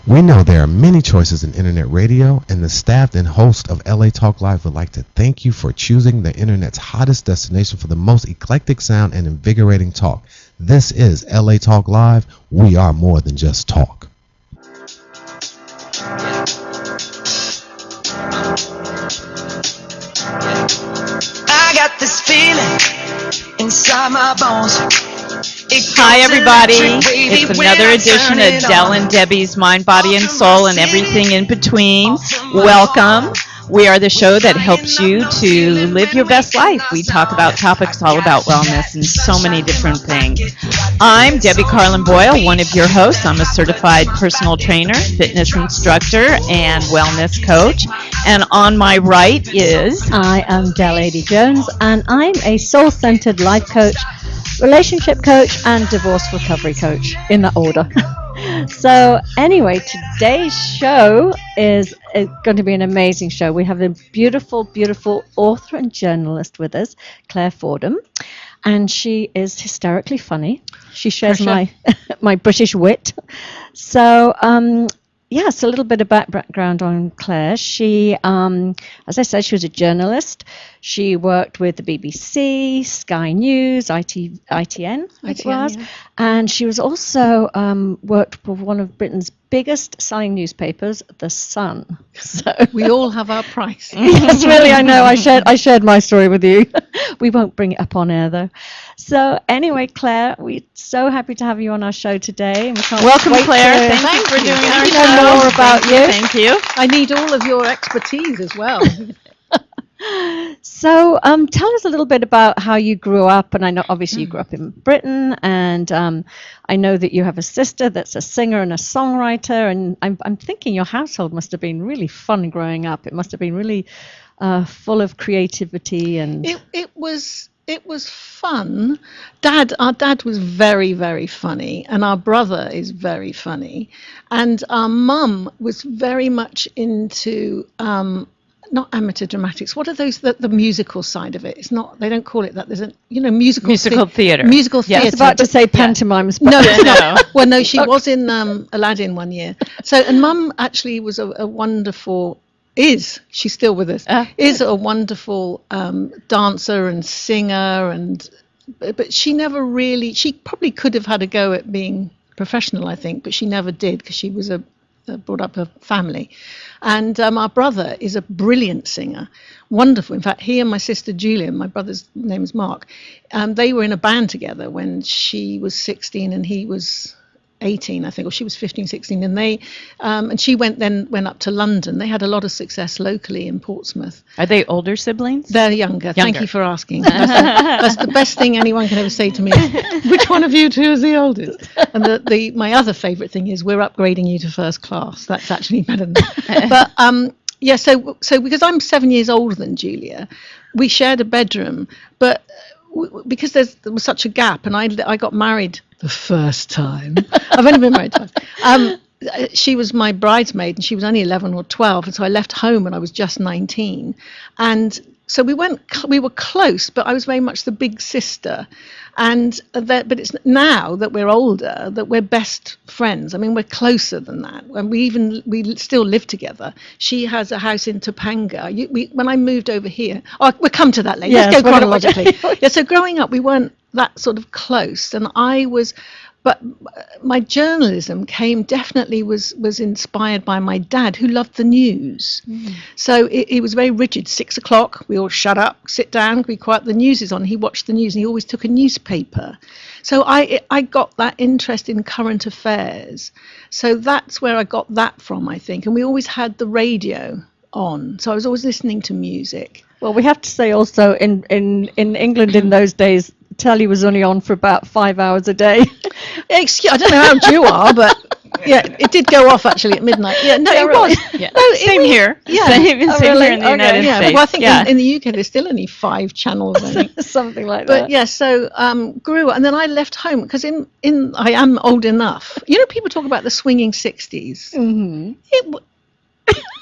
We know there are many choices in internet radio, and the staff and host of LA Talk Live would like to thank you for choosing the internet's hottest destination for the most eclectic sound and invigorating talk. This is LA Talk Live. We are more than just talk. I got this feeling inside my bones. Hi, everybody. It's another edition of Del and Debbie's Mind, Body, and Soul and everything in between. Welcome. We are the show that helps you to live your best life. We talk about topics all about wellness and so many different things. I'm Debbie Carlin Boyle, one of your hosts. I'm a certified personal trainer, fitness instructor, and wellness coach. And on my right is... I am Del Lady Jones, and I'm a soul-centered life coach, relationship coach, and divorce recovery coach, in that order. So anyway, today's show is going to be an amazing show. We have a beautiful, beautiful author and journalist with us, Claire Fordham, and she is hysterically funny. She shares my British wit. So yes, a little bit of background on Claire. She, as I said, she was a journalist. She worked with the BBC, Sky News, ITN, it was. Yeah. And she was also worked for one of Britain's biggest selling newspapers, The Sun. So we all have our price. Yes, really, I know. I shared my story with you. We won't bring it up on air, though. So anyway, Claire, we're so happy to have you on our show today. And we can't Welcome, wait Claire. Thank you for doing our show. Know more about you. Thank you. I need all of your expertise as well. So tell us a little bit about how you grew up. And I know obviously you grew up in Britain, and I know that you have a sister that's a singer and a songwriter, and I'm thinking your household must have been really fun growing up. It must have been really full of creativity. And it was fun. Our dad was very, very funny, and our brother is very funny, and our mum was very much into not amateur dramatics. What are those? The musical side of it. It's not. They don't call it that. There's a musical theatre. Musical theatre. I was about to say pantomimes. No, no. Well, no. She was in Aladdin one year. So, and Mum actually was a wonderful. She's still with us? Is a wonderful dancer and singer, but she never really. She probably could have had a go at being professional, I think, but she never did because she was brought up a family. And our brother is a brilliant singer, wonderful. In fact, he and my sister Julia, my brother's name is Mark, they were in a band together when she was 16 and he was 18, I think, or she was 15, 16, and they and she went up to London. They had a lot of success locally in Portsmouth. Are they older siblings? They're younger. Thank you for asking. That's the best thing anyone can ever say to me. Which one of you two is the oldest? And my other favourite thing is we're upgrading you to first class. That's actually better than that. But yeah, so because I'm 7 years older than Julia, we shared a bedroom, but because there was such a gap, and I got married the first time. I've only been married twice. She was my bridesmaid, and she was only 11 or 12, and so I left home when I was just 19. And so we were close, but I was very much the big sister. And but it's now that we're older that we're best friends. I mean, we're closer than that. And we still live together. She has a house in Topanga. When I moved over here, we'll come to that later. Yes, let's go chronologically. Yeah. So growing up, we weren't that sort of close, and but my journalism was inspired by my dad, who loved the news. So it was very rigid. 6 o'clock, we all shut up, sit down, be quiet. The news is on. He watched the news, and he always took a newspaper. So I got that interest in current affairs. So that's where I got that from, I think. And we always had the radio on, so I was always listening to music. Well, we have to say also in England in those days, telly was only on for about 5 hours a day. I don't know how old you are, but yeah, it did go off actually at midnight. Yeah, no, it was. Yeah. No, same here. Yeah, same here in the United States. Well, I think in the UK there's still only 5 channels, I think. Something like that. But yeah, so grew up, and then I left home because I am old enough. You know, people talk about the swinging 60s. Mm-hmm.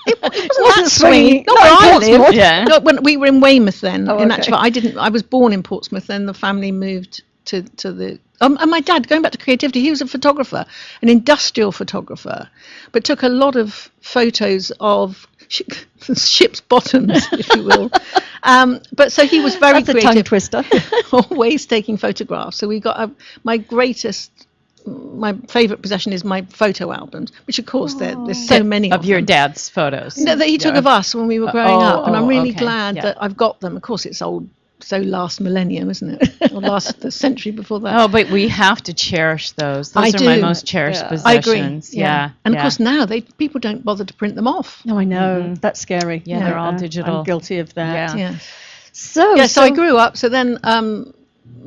It wasn't that swinging. Not where I lived. Yeah. No, when we were in Weymouth then. Oh, in okay. actual, I was born in Portsmouth. Then the family moved to the. And my dad, going back to creativity, he was a photographer, an industrial photographer, but took a lot of photos of ship's bottoms, if you will. But so he was very That's creative. a tongue twister. Always taking photographs. So we got my favourite possession is my photo albums, which of course there's so many of your them. dad's photos. No, that he took of us when we were growing up, and I'm really okay. glad that I've got them. Of course, it's old, so last millennium, isn't it? Or the century before that. Oh, but we have to cherish those. Those I are my do. most cherished Yeah. possessions. I agree. Yeah. And of course now people don't bother to print them off. No, I know. That's scary. Yeah, they're all digital. I'm guilty of that. Yeah. Yeah. So, So I grew up. So then,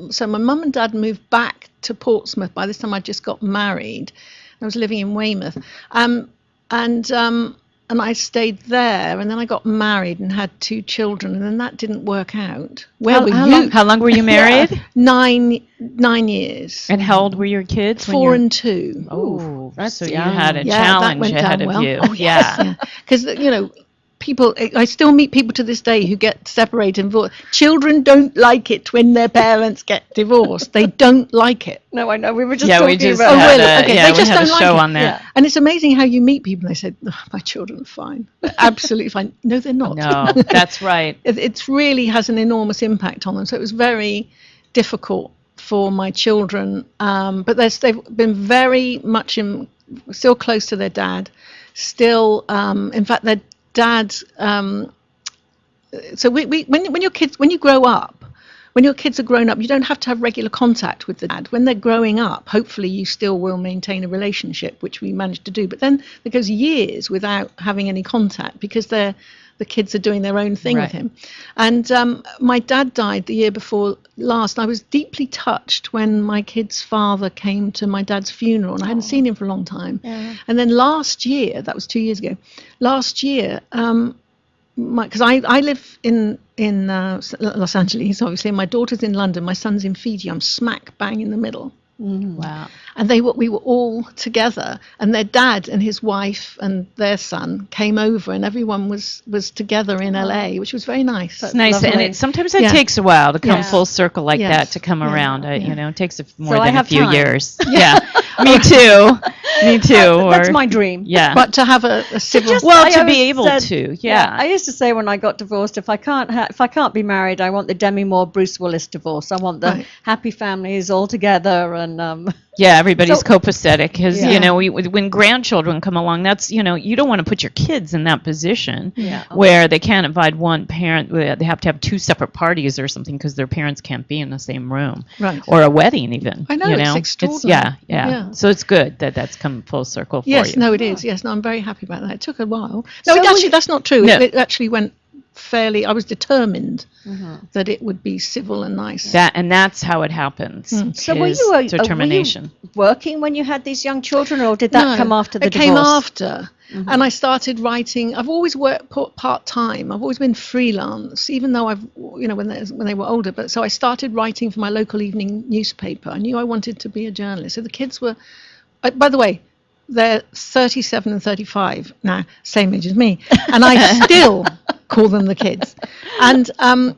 so my mum and dad moved back to Portsmouth. By this time, I just got married. I was living in Weymouth, and I stayed there. And then I got married and had 2 children, and then that didn't work out. Where were you? How long were you married? 9 years. And how old were your kids? 4 and 2. Oh, that's so you young. had a Yeah, that challenge went ahead down of well. you. Oh, yes, because people, I still meet people to this day who get separated and divorced. Children don't like it when their parents get divorced. They don't like it. no, I know. We were just Yeah, we talking just about. had really? Okay, yeah, they we just had a don't like show it. on that. Yeah. And it's amazing how you meet people and they say, my children are fine. They're absolutely fine. No, they're not. No, that's right. It really has an enormous impact on them. So it was very difficult for my children. But they've been very much still close to their dad. Still, in fact, their dad. So when you grow up, when your kids are grown up, you don't have to have regular contact with the dad. When they're growing up, hopefully you still will maintain a relationship, which we managed to do. But then there goes years without having any contact because the kids are doing their own thing with him. And my dad died the year before last. I was deeply touched when my kid's father came to my dad's funeral, and I hadn't seen him for a long time. Yeah. And then last year, that was 2 years ago, last year, because I live in Los Angeles, obviously, and my daughter's in London, my son's in Fiji. I'm smack bang in the middle. Wow. And we were all together, and their dad and his wife and their son came over, and everyone was together in LA, which was very nice. It's nice, lovely. and sometimes it Yeah. takes a while to come Yes. full circle like Yes. that to come Yeah. around. Yeah. You know, it takes more So I than a have few time. years. Yeah, me too. Me too. That's or- my dream. Yeah. But to have a civil, well, I to be always able said- to, yeah. I used to say when I got divorced, if I can't be married, I want the Demi Moore Bruce Willis divorce. I want the Right. happy families all together and Yeah, everybody's So- copacetic because Yeah. you know when grandchildren come along, that's you don't want to put your kids in that position Yeah. where they can't invite one parent. They have to have 2 separate parties or something because their parents can't be in the same room, Right. or a wedding even. I know, you it's know? extraordinary. Yeah. Yeah. So it's good that that's come full circle for yes, you. no, it is. Yes, no, I'm very happy about that. It took a while. So No, will you- that's not true. No. It actually went fairly. I was determined that it would be civil and nice. That's how it happens. So were is you determination? working when you had these young children, or did that No, come after the it divorce? came after. And I started writing. I've always worked part time. I've always been freelance, even though when they were older. But so I started writing for my local evening newspaper. I knew I wanted to be a journalist. So the kids were, by the way, they're 37 and 35 now, same age as me, and I still call them the kids. And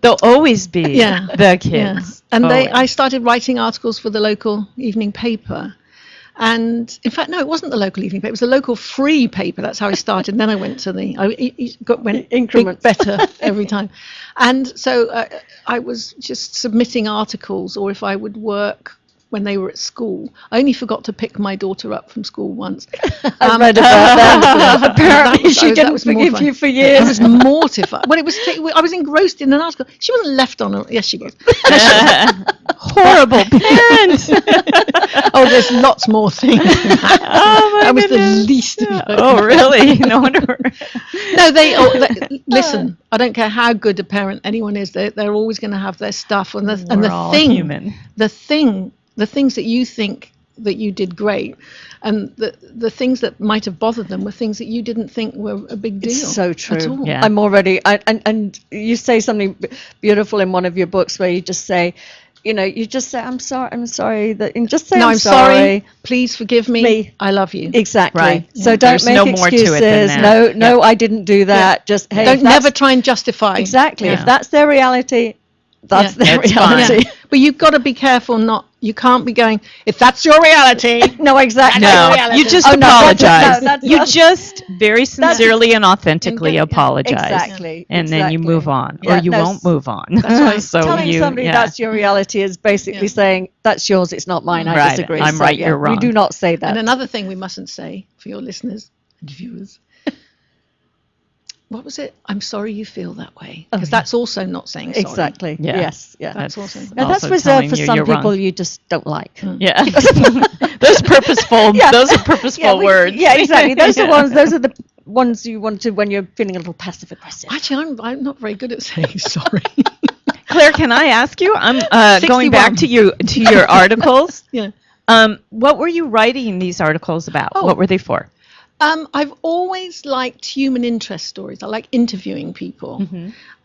They'll always be Yeah. the kids. yeah. And Always. I started writing articles for the local evening paper. And in fact, no, it wasn't the local evening paper. It was the local free paper. That's how I started. And then I went to went Increments. better every time. And so I was just submitting articles, or if I would work when they were at school. I only forgot to pick my daughter up from school once. I read about that. That Apparently, was- she that didn't was forgive mortifying. you for I years. was mortified. Well, I was engrossed in an article. She wasn't left on her. Yes, she was. Horrible parent. Oh, there's lots more things. Than that. Oh, my That was the goodness. least of it. Oh, really? No wonder. No, listen. I don't care how good a parent anyone is. They're always going to have their stuff, and We're the all thing, human. the things that you think that you did great, and the things that might have bothered them were things that you didn't think were a big deal. It's so At true. all. Yeah. I'm already, and you say something beautiful in one of your books where you just say, you just say, I'm sorry, and just say, No, I'm sorry. Please forgive me. I love you. Exactly. Right. So Yeah. don't There's make no more to it excuses. than that. No, I didn't do that. Just, hey, Don't if that's- never try and justify. Exactly. Yeah. If that's their reality, that's Yeah. their That's reality. fine. But you've got to be careful not You can't be going, if that's your reality. No, exactly. No, reality. you just Oh, no, that's- apologize. no, that's- You just very sincerely and authentically Yeah, apologize. Exactly. And then you move on, Yeah, or you no, won't move on. right. So telling you, somebody yeah. that's your reality is basically saying that's yours, it's not mine. I Right. disagree. I'm So, right, yeah, you're wrong. We do not say that. And another thing we mustn't say for your listeners and viewers. What was it? I'm sorry you feel that way. Because that's also not saying sorry. Exactly. Yeah. Yes. Yeah. That's also. Now that's also reserved telling for you some you're people wrong. you just don't like. Yeah. Those purposeful. Yeah. Those are purposeful words. Yeah, exactly. Those are ones. Those are the ones you want to when you're feeling a little passive aggressive. Actually, I'm not very good at saying sorry. Claire, can I ask you? I'm going 61. back to your articles. Yeah. What were you writing these articles about? Oh. What were they for? I've always liked human interest stories. I like interviewing people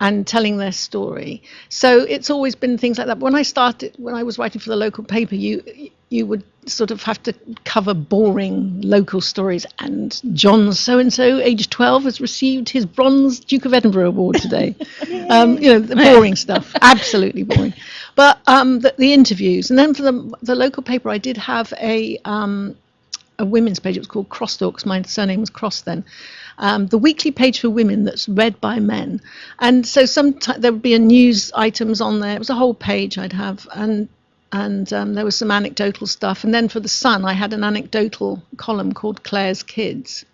and telling their story. So it's always been things like that. When I was writing for the local paper, you would sort of have to cover boring local stories. And John so-and-so, age 12, has received his Bronze Duke of Edinburgh Award today. The boring stuff, absolutely boring. But the interviews. And then for the local paper, I did have a women's page. It was called Crosstalks. My surname was Cross then. The weekly page for women that's read by men. And so sometimes there would be a news items on there. It was a whole page I'd have. And there was some anecdotal stuff. And then for the Sun, I had an anecdotal column called Claire's Kids,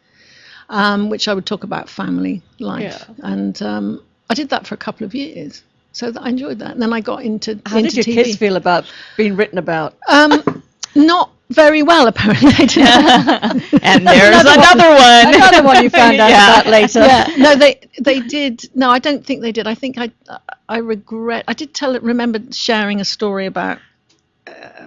which I would talk about family life. Yeah. And I did that for a couple of years. So I enjoyed that. And then I got into How did your TV. kids feel about being written about? Not very well, apparently. And there's another one. Another one you found out Yeah. about later. Yeah, no, they did. No, I don't think they did. I think I regret. I did remember sharing a story about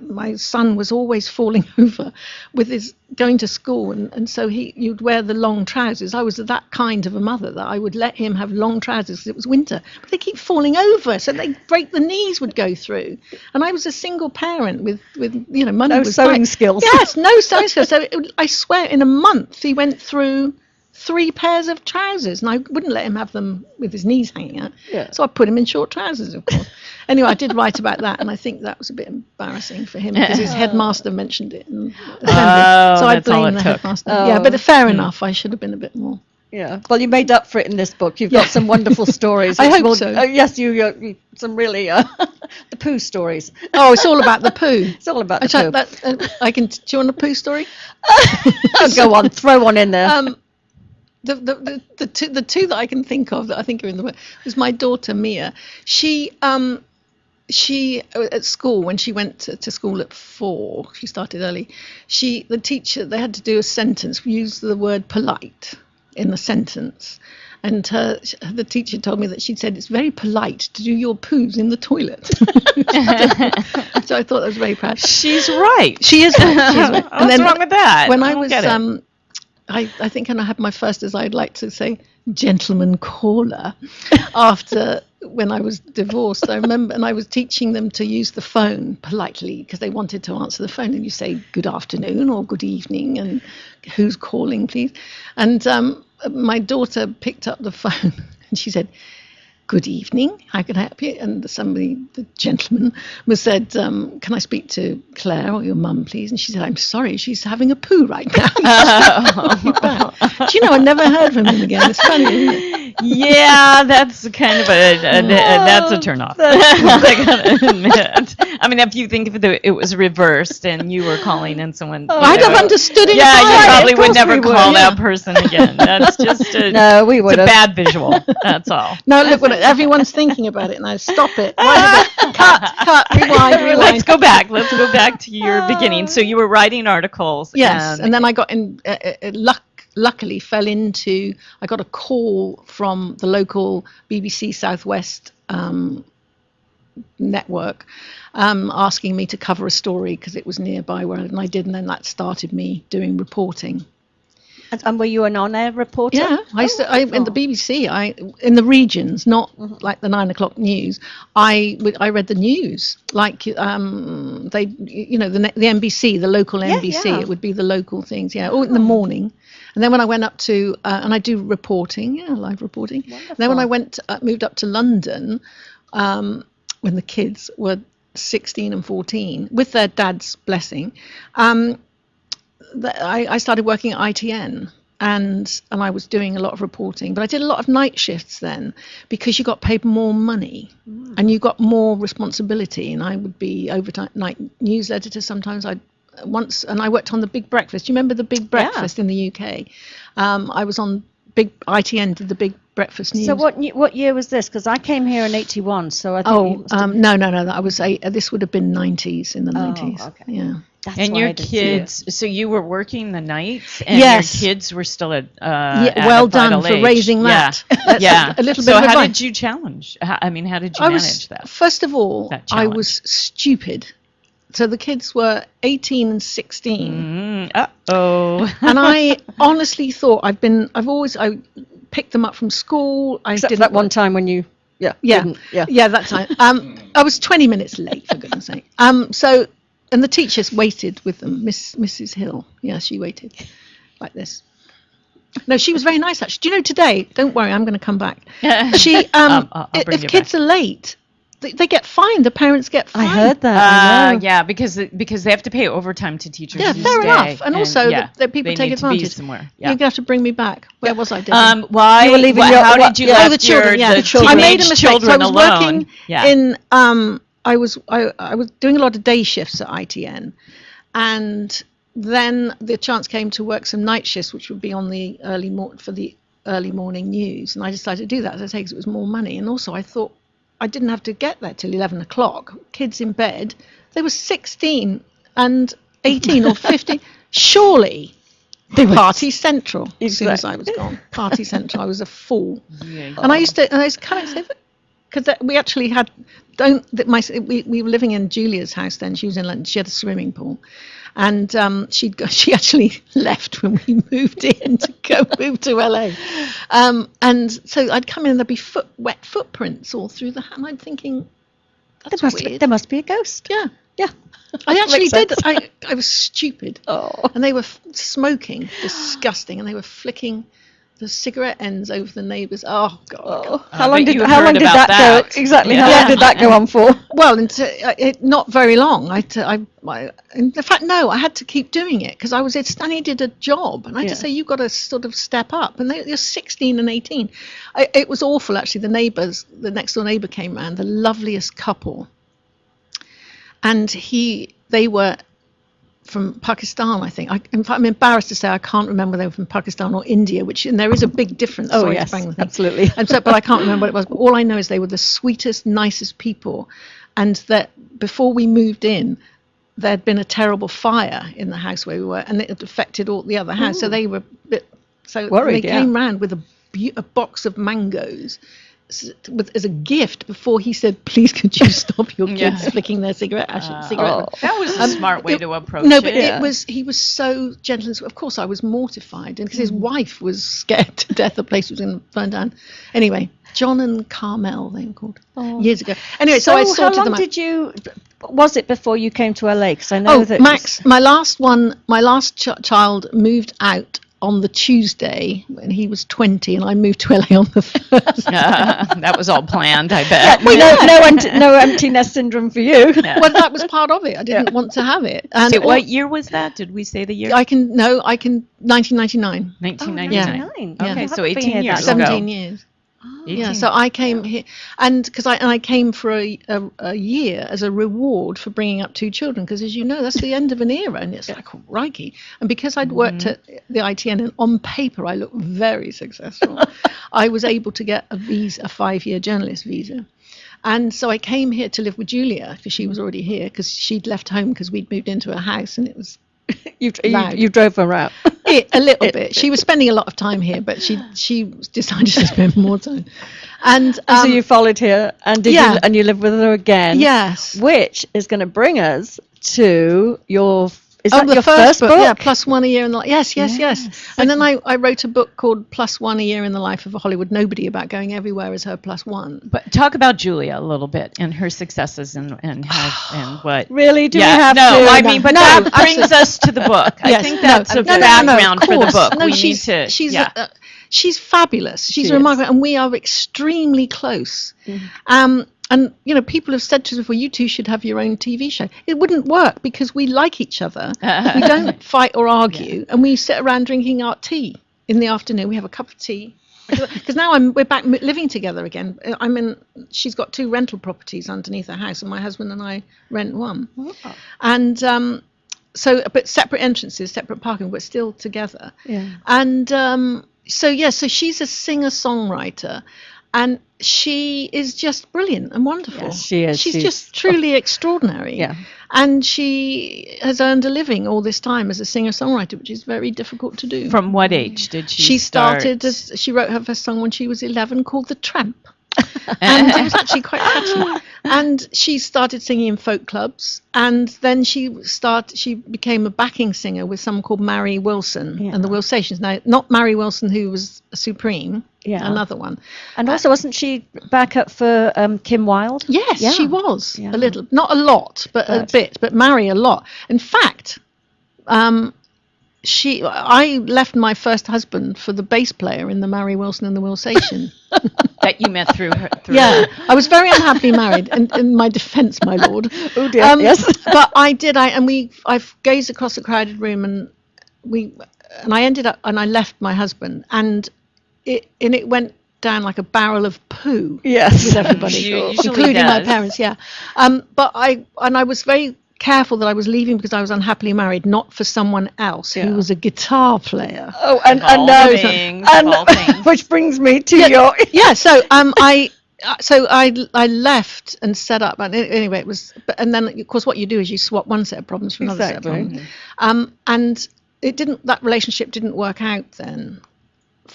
my son was always falling over with his going to school, and so you'd wear the long trousers. I was that kind of a mother that I would let him have long trousers because it was winter, but they keep falling over, so they break, the knees would go through. And I was a single parent with money No was sewing tight. skills. Yes, no sewing skills. So I swear, in a month he went through 3 pairs of trousers, and I wouldn't let him have them with his knees hanging out. Yeah. So I put him in short trousers, of course. Anyway, I did write about that, and I think that was a bit embarrassing for him because his headmaster mentioned it in assembly. So I that's all blame it the took. headmaster. Oh. Yeah, but fair enough. I should have been a bit more. Yeah. Well, you made up for it in this book. You've got some wonderful stories. I which hope will- so. Yes, you some really the poo stories. Oh, it's all about the poo. It's all about the Actually, poo. do you want a poo story? Go on, throw one in there. The two that I can think of that I think are in the book was my daughter Mia. She at school, when she went to school at 4, she started early. The teacher, they had to do a sentence, use the word polite in the sentence. And the teacher told me that she'd said it's very polite to do your poos in the toilet. So I thought that was very proud. She's right. She is right. She is right. What's wrong with that? When I don't was get it. I think when I had my first, as I'd like to say, gentleman caller, after when I was divorced, I remember, and I was teaching them to use the phone politely because they wanted to answer the phone, and you say good afternoon or good evening and who's calling, please. And my daughter picked up the phone and she said, good evening, how can I help you? And the gentleman said, can I speak to Claire or your mum, please? And she said, I'm sorry, she's having a poo right now. Do you know, I never heard from him again. It's funny, isn't it? Yeah, that's kind of that's a turn off. I gotta admit. I mean, if you think if it was reversed and you were calling and someone, I'd have understood it. Yeah, if you I- probably of would course never we would, call yeah. that person again. That's just No, we it's would a have. bad visual. That's all. No, look, everyone's thinking about it now. Stop it. Cut, rewind. Let's go back. Let's go back to your beginning. So you were writing articles. Yes, and then I got in. Luckily, I got a call from the local BBC Southwest network asking me to cover a story because it was nearby and I did, and then that started me doing reporting. And were you an on-air reporter? Yeah, in the BBC, in the regions, not like the 9:00 news. I read the news, like the NBC, the local NBC. yeah. It would be the local things, or in the morning. And then when I went up to, and I do reporting, live reporting. Wonderful. Then when I moved up to London, when the kids were 16 and 14, with their dad's blessing, I started working at ITN. And I was doing a lot of reporting, but I did a lot of night shifts then because you got paid more money and you got more responsibility. And I would be overtime night news editor sometimes. I worked on the Big Breakfast. Do you remember the Big Breakfast in the UK? I was on ITN did the Big Breakfast news. So what year was this? Because I came here in '81, so I think. No. That was this would have been 90s in the 90s. Okay. Yeah. That's and your kids, so you were working the nights, and yes. your kids were still at well done for raising that. Yeah. A little bit. So of how did you challenge? How did you manage that? First of all, I was stupid. So the kids were 18 and 16. Uh-oh. And I honestly thought I picked them up from school. Except that one time when you, that time. I was 20 minutes late, for goodness sake. And the teachers waited with them, Mrs. Hill. Yeah, she waited like this. No, she was very nice, actually. Do you know today? Don't worry, I'm going to come back. If kids are late, they get fined. The parents get fined. I heard that. Yeah, because they have to pay overtime to teachers. Yeah, fair enough. And also, that people take advantage. Somewhere. Yeah. You're going to have to bring me back. Where was I, Debbie? Why? You were leaving how did you leave the children? I made a mistake. So I was working in. I was doing a lot of day shifts at ITN, and then the chance came to work some night shifts, which would be on the early morning news, and I decided to do that, as I say, because it was more money, and also I thought I didn't have to get there till 11 o'clock. Kids in bed, they were 16 and 18 or 15. Surely they were Party Central. As soon as I was gone, Party Central. I was a fool, and I used to kind of say that. Because we actually had, we were living in Julia's house then. She was in London. She had a swimming pool, and she actually left when we moved in to move to LA. And so I'd come in and there'd be wet footprints all through the house. And I'm thinking, weird. There must be a ghost. Yeah. I actually did. I was stupid. And they were smoking, disgusting, and they were flicking the cigarette ends over the neighbours. Oh God! How long did that go? Exactly. How long did that go on for? Well, not very long. In fact, no. I had to keep doing it because I did a job, and I had to say you've got to sort of step up. And they're 16 and 18. It was awful actually. The next door neighbour came round, the loveliest couple, and they were from Pakistan, I think. In fact, I'm embarrassed to say I can't remember they were from Pakistan or India, and there is a big difference. Oh, yes, absolutely. But I can't remember what it was. But all I know is they were the sweetest, nicest people, and that before we moved in, there'd been a terrible fire in the house where we were, and it had affected all the other house. So they were worried. They came round with a box of mangoes as a gift before he said, please could you stop your kids flicking their cigarette ashes. That was a smart way to approach it. No, but he was so gentle. Of course I was mortified, and because his wife was scared to death the place was going to burn down. Anyway, John and Carmel, they were called years ago. Anyway, so I sorted them out. Was it before you came to LA? Because I know that Max, my last child moved out on the Tuesday when he was 20, and I moved to LA on the 1st. That was all planned, I bet. No empty nest syndrome for you. Well, that was part of it. I didn't want to have it. And so what year was that? Did we say the year? 1999. 1999. Okay, so 18 years ago. 17 years. Yeah, so I came here, and because I came for a year as a reward for bringing up two children, because as you know that's the end of an era, and it's like crikey. And because I'd worked at the ITN, and on paper I looked very successful, I was able to get a 5-year journalist visa, and so I came here to live with Julia because she was already here because she'd left home because we'd moved into a house and it was. You drove her out. A little bit. She was spending a lot of time here, but she decided to spend more time. And so you followed her, and you lived with her again. Yes. Which is going to bring us to your. Is that the your first book? Yeah, +1 a year in the life. Yes. And then I wrote a book called +1 a year in the life of a Hollywood nobody, about going everywhere as her +1. But talk about Julia a little bit and her successes and what. Really? Do we have to? I mean, but that brings us to the book. I think that's a background for the book. No, she's fabulous. She's remarkable, and we are extremely close. And, you know, people have said to us, well, you two should have your own TV show. It wouldn't work because we like each other. We don't fight or argue. And we sit around drinking our tea in the afternoon. We have a cup of tea. Because now we're back living together again. She's got 2 rental properties underneath her house, and my husband and I rent one. Oh. And but separate entrances, separate parking, but still together. Yeah. And so she's a singer-songwriter. And she is just brilliant and wonderful. Yes, she is. She's just truly extraordinary. Yeah. And she has earned a living all this time as a singer-songwriter, which is very difficult to do. From what age did she started she wrote her first song when she was 11 called The Tramp. And it was actually quite catchy. And she started singing in folk clubs, and then she became a backing singer with someone called Mary Wilson and the Wilsations. Now, not Mary Wilson, who was Supreme, another one. And also, wasn't she backup for Kim Wilde? Yes, she was a little, not a lot, but a bit. But Mary a lot. In fact, I left my first husband for the bass player in the Mary Wilson and the Wilsation. That you met through her. I was very unhappily married, and in my defence, my lord. Oh dear. Yes. But I gazed across a crowded room, and I ended up, and I left my husband, and it went down like a barrel of poo. Yes. With everybody, including my parents. Yeah. But I was very careful that I was leaving because I was unhappily married, not for someone else who was a guitar player. Oh, and which brings me to your So I left and set up, and anyway, it was. And then of course, what you do is you swap one set of problems for another set of problems. And that relationship didn't work out then.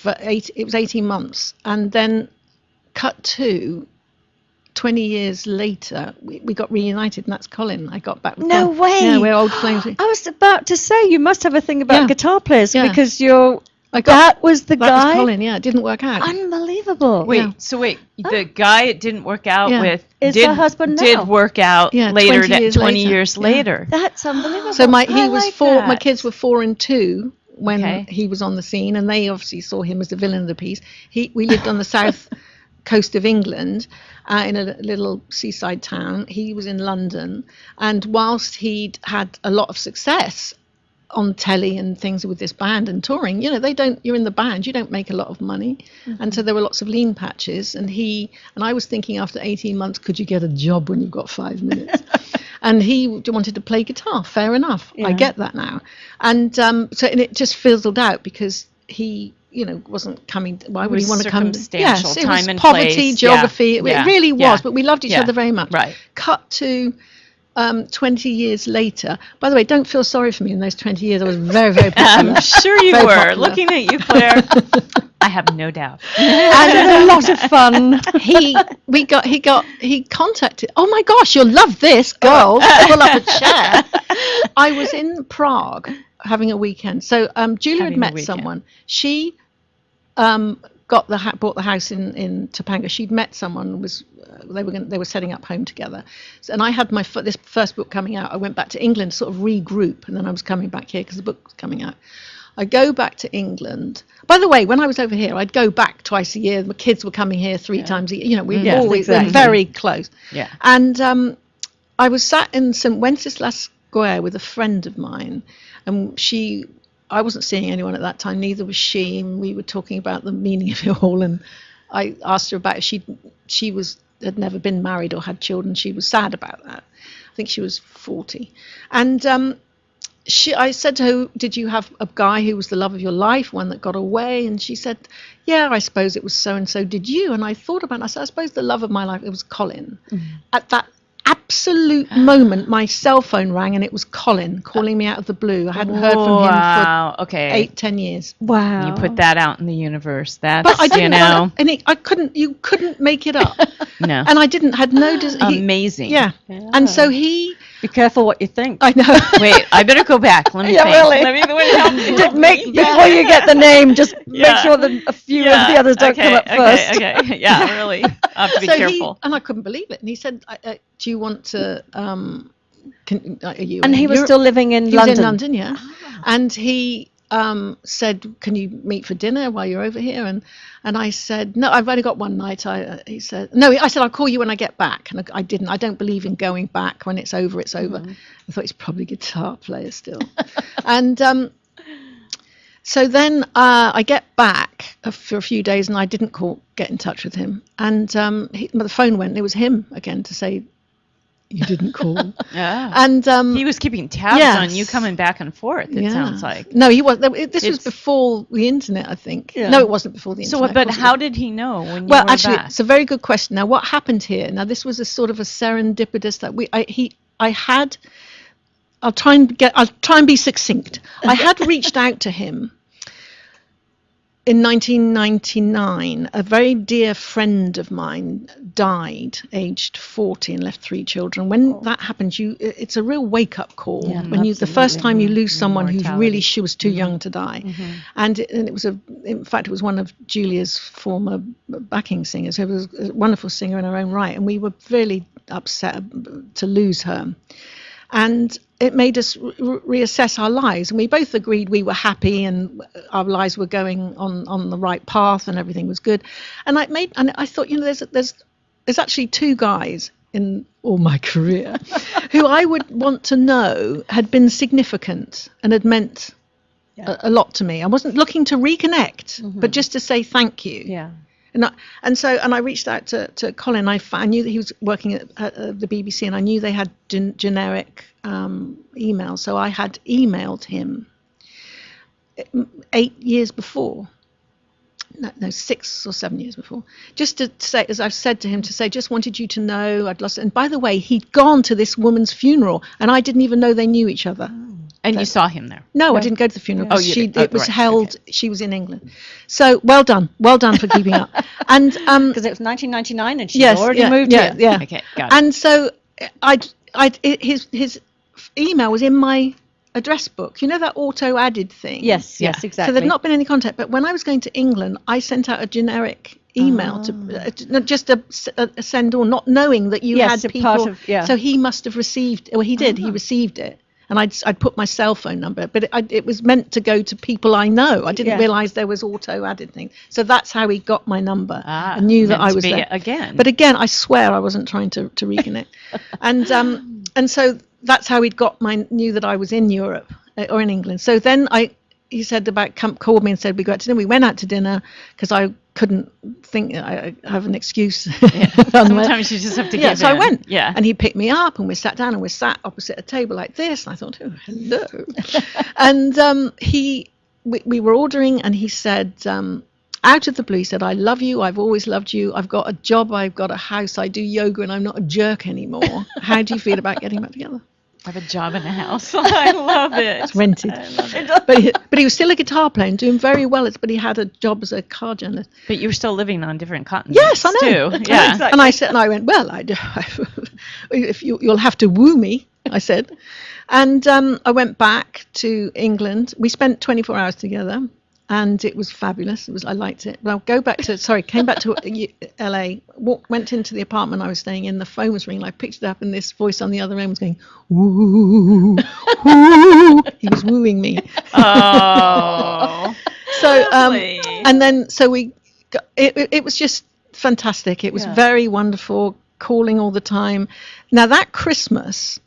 It was 18 months, and then cut to 20 years later, we got reunited, and that's Colin. I got back with No Colin. way. Yeah, we're old flames. I was about to say, you must have a thing about guitar players because that was the guy. That was Colin, it didn't work out. Unbelievable. The guy it didn't work out with is her husband now. Did work out later, 20 years later. That's unbelievable. So my kids were 4 and 2 when he was on the scene, and they obviously saw him as the villain of the piece. We lived on the south coast of England, in a little seaside town. He was in London, and whilst he'd had a lot of success on telly and things with this band and touring, you're in the band, you don't make a lot of money. And so there were lots of lean patches, and I was thinking after 18 months, could you get a job when you've got 5 minutes? And he wanted to play guitar. Fair enough. I get that now. And and it just fizzled out because he wasn't coming. Why would he want to come? Yes, it time was and poverty, place. geography. It really was. But we loved each other very much. Right. Cut to 20 years later. By the way, don't feel sorry for me in those 20 years. I was very, very popular. I'm sure you were. Popular. Looking at you, Claire. I have no doubt. And a lot of fun. He contacted. Oh my gosh, you'll love this, girl. Pull up a chair. I was in Prague having a weekend. So Julia had met someone. She bought the house in Topanga. She'd met someone. They were setting up home together. And I had this first book coming out. I went back to England to sort of regroup, and then I was coming back here because the book was coming out. I go back to England. By the way, when I was over here, I'd go back twice a year. My kids were coming here 3 times a year. We always were very close. Yeah. And I was sat in St. Wenceslas Square with a friend of mine, and I wasn't seeing anyone at that time, neither was she, and we were talking about the meaning of it all, and I asked her about she had never been married or had children. She was sad about that. I think she was 40. And I said to her, did you have a guy who was the love of your life, one that got away? And she said, yeah, I suppose it was so-and-so. Did you? And I thought about it. I said, I suppose the love of my life, it was Colin. At that absolute moment, my cell phone rang, and it was Colin calling me out of the blue. I hadn't heard from him for 8-10 years. Wow. You put that out in the universe. That's, but I didn't you couldn't make it up. No. And I had no... Amazing. Yeah. And so he... Be careful what you think. I know. Wait, I better go back. Let me think. Really. Let me before you get the name, just make sure that a few of the others don't come up first. Okay. Yeah, really. I have to be careful. And I couldn't believe it. And he said, do you want to... are you and he was still living in London. He was in London, yeah. And he said, "Can you meet for dinner while you're over here?" And I said, "No, I've only got one night." He said, "No." I said, "I'll call you when I get back." And I didn't. I don't believe in going back. When it's over, it's over. I thought he's probably a guitar player still. And so then I get back for a few days, and I didn't get in touch with him. And the phone went, and it was him again to say, "You didn't call." Yeah. And he was keeping tabs yes. on you coming back and forth, it sounds like. No, he was. This was before the internet, I think. Yeah. No, it wasn't before the internet. So, but how did he know when you Well, were actually, back? it's a very good question. Now, what happened here? Now, this was a sort of a serendipitous that I'll try and be succinct. I had reached out to him in 1999. A very dear friend of mine died, aged 40, and left 3 children. When that happens, it's a real wake-up call. Yeah, When the first time you lose someone she was too young to die, and it was in fact, it was one of Julia's former backing singers, who was a wonderful singer in her own right, and we were really upset to lose her. And it made us reassess our lives, and we both agreed we were happy and our lives were going on the right path and everything was good. And I thought, there's actually 2 guys in all my career who I would want to know had been significant and had meant a lot to me. I wasn't looking to reconnect, but just to say thank you. Yeah. And I reached out to Colin. I knew that he was working at the BBC, and I knew they had generic email. So I had emailed him 8 years before. No, 6 or 7 years before. Just to say, as I've said to him, just wanted you to know I'd lost it. And by the way, he'd gone to this woman's funeral, and I didn't even know they knew each other. And you saw him there? No, I didn't go to the funeral. Oh, It was right, held. okay. She was in England. So well done for keeping up. And Because it was 1999 and she'd already moved here. Yeah. Okay, got it. And so his email was in my address book. You know that auto-added thing? Yes, Yeah. exactly. So there'd not been any contact. But when I was going to England, I sent out a generic email to just a send all, not knowing that you Yes, had a people. part of- yeah. So he must have received. Well, he did. He received it. And I'd put my cell phone number, but it was meant to go to people I know. I didn't realise there was auto-added thing. So that's how he got my number. I knew that meant I to was be there. again. But again, I swear I wasn't trying to reconnect. And so that's how knew that I was in Europe or in England. So then he said called me and said we go out to dinner. We went out to dinner because I couldn't think. I have an excuse. Sometimes you just have to give So I in. went. Yeah. And he picked me up, and we sat down, and we sat opposite a table like this. And I thought, oh, hello. And we were ordering, and he said, out of the blue, he said, "I love you. I've always loved you. I've got a job. I've got a house. I do yoga, and I'm not a jerk anymore. How do you feel about getting back together?" I have a job and a house. I love it. It's rented. I love it. But he was still a guitar player and doing very well. But he had a job as a car journalist. But you were still living on different continents. Yes, I know. Too. Yeah. Exactly. And I went, well, if you'll have to woo me, I said. And I went back to England. We spent 24 hours together, and it was fabulous. I liked it. Well, came back to LA, went into the apartment I was staying in. The phone was ringing. I picked it up, and this voice on the other end was going, woo, woo. He was wooing me. Oh. So, lovely. and then, it was just fantastic. It was very wonderful, calling all the time. Now, that Christmas,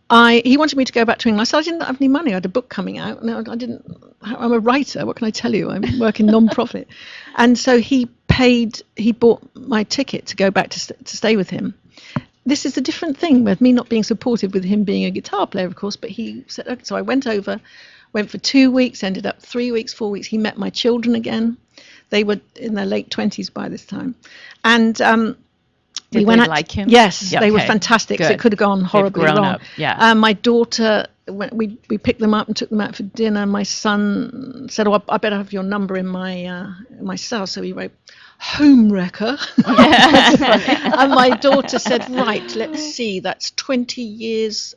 he wanted me to go back to England. I said I didn't have any money. I had a book coming out. No, I didn't. I'm a writer. What can I tell you? I'm working non-profit. And so he bought my ticket to go back to stay with him. This is a different thing with me not being supportive, with him being a guitar player, of course. But he said, okay. So I went for 2 weeks, ended up 3 weeks, 4 weeks. He met my children again. They were in their late 20s by this time. And Did we went they out, like him? Yes, Yeah, they were okay. fantastic. So Good. it could have gone horribly grown wrong. up, yeah. My daughter, we picked them up and took them out for dinner. My son said, "Oh, I better have your number in my cell." So he wrote, "Home wrecker." And my daughter said, "Right, let's see. That's 20 years."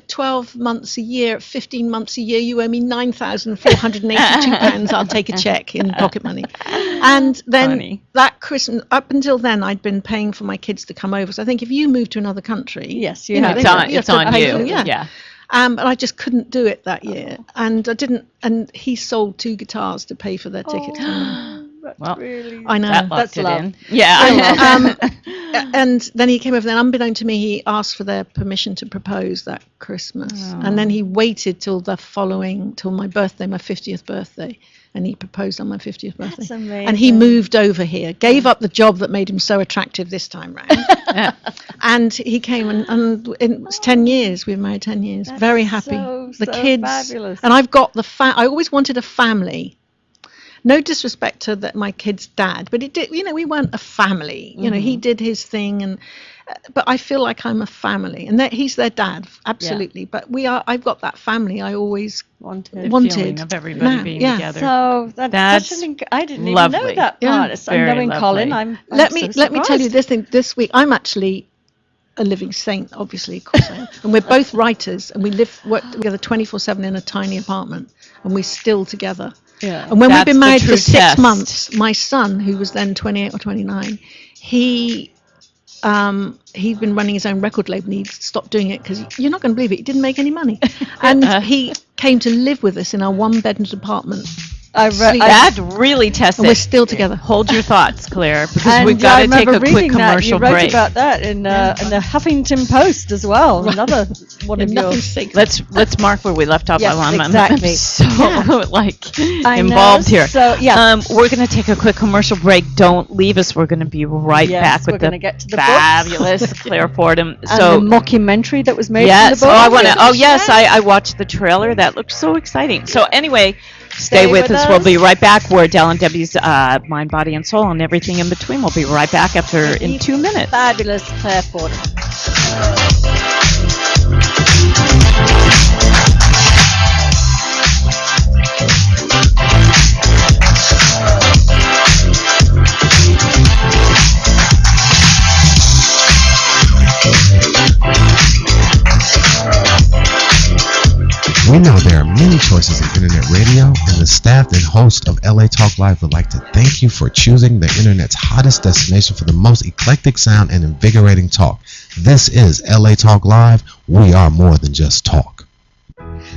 12 months a year, 15 months a year, you owe me £9,482. I'll take a check in pocket money. And then Funny. that Christmas, up until then, I'd been paying for my kids to come over. So I think if you move to another country, Yes, you know, have they- to. you have It's to on pay you. for them, Yeah. But I just couldn't do it that year, and I didn't. And he sold 2 guitars to pay for their tickets. Well, I know. that locked That's it love. in. Yeah. And then he came over there, unbeknown to me, he asked for their permission to propose that Christmas. And then he waited till my birthday, my 50th birthday, and he proposed on my 50th birthday. That's amazing. And he moved over here, gave up the job that made him so attractive this time round. And he came, and it was 10 years. We were married 10 years. That's very happy. so Kids. fabulous. And I've got I always wanted a family. No disrespect to my kid's dad, but it did. We weren't a family. He did his thing, but I feel like I'm a family, and that he's their dad, absolutely. But I've got that family. I always The feeling of everybody being together. So that's such I didn't even know that part. Yeah. And knowing Colin, lovely. I'm let me tell you this thing. This week, I'm actually a living saint, obviously, of course I am. And we're both writers, and we work together 24/7 in a tiny apartment, and we're still together. Yeah. And when we've been married for 6 test. months, my son, who was then 28 or 29, he'd been running his own record label, and he stopped doing it because you're not going to believe it, he didn't make any money. And he came to live with us in our 1-bedroom apartment. That really tests And it. we're still together. Hold your thoughts, Claire, because And we've got I to take a remember quick reading that. commercial You wrote break. about that in the Huffington Post as well. Another one of Nothing's yours. sacred. Let's mark where we left off. Yes, I'm exactly. so I involved know. here. So, yeah. We're going to take a quick commercial break. Don't leave us. We're going to be right Yes, back we're with gonna the get to the books. fabulous Claire Fordham. And So the mockumentary that was made yes, from the book. I want to. Oh yes, I watched the trailer. That looked so exciting. So anyway, stay with us. We'll be right back. We're Del and Debbie's Mind, Body, and Soul, and everything in between. We'll be right back after in 2 minutes. Fabulous Claire Fordham. We know there are many choices in internet radio, and the staff and host of LA Talk Live would like to thank you for choosing the internet's hottest destination for the most eclectic sound and invigorating talk. This is LA Talk Live. We are more than just talk.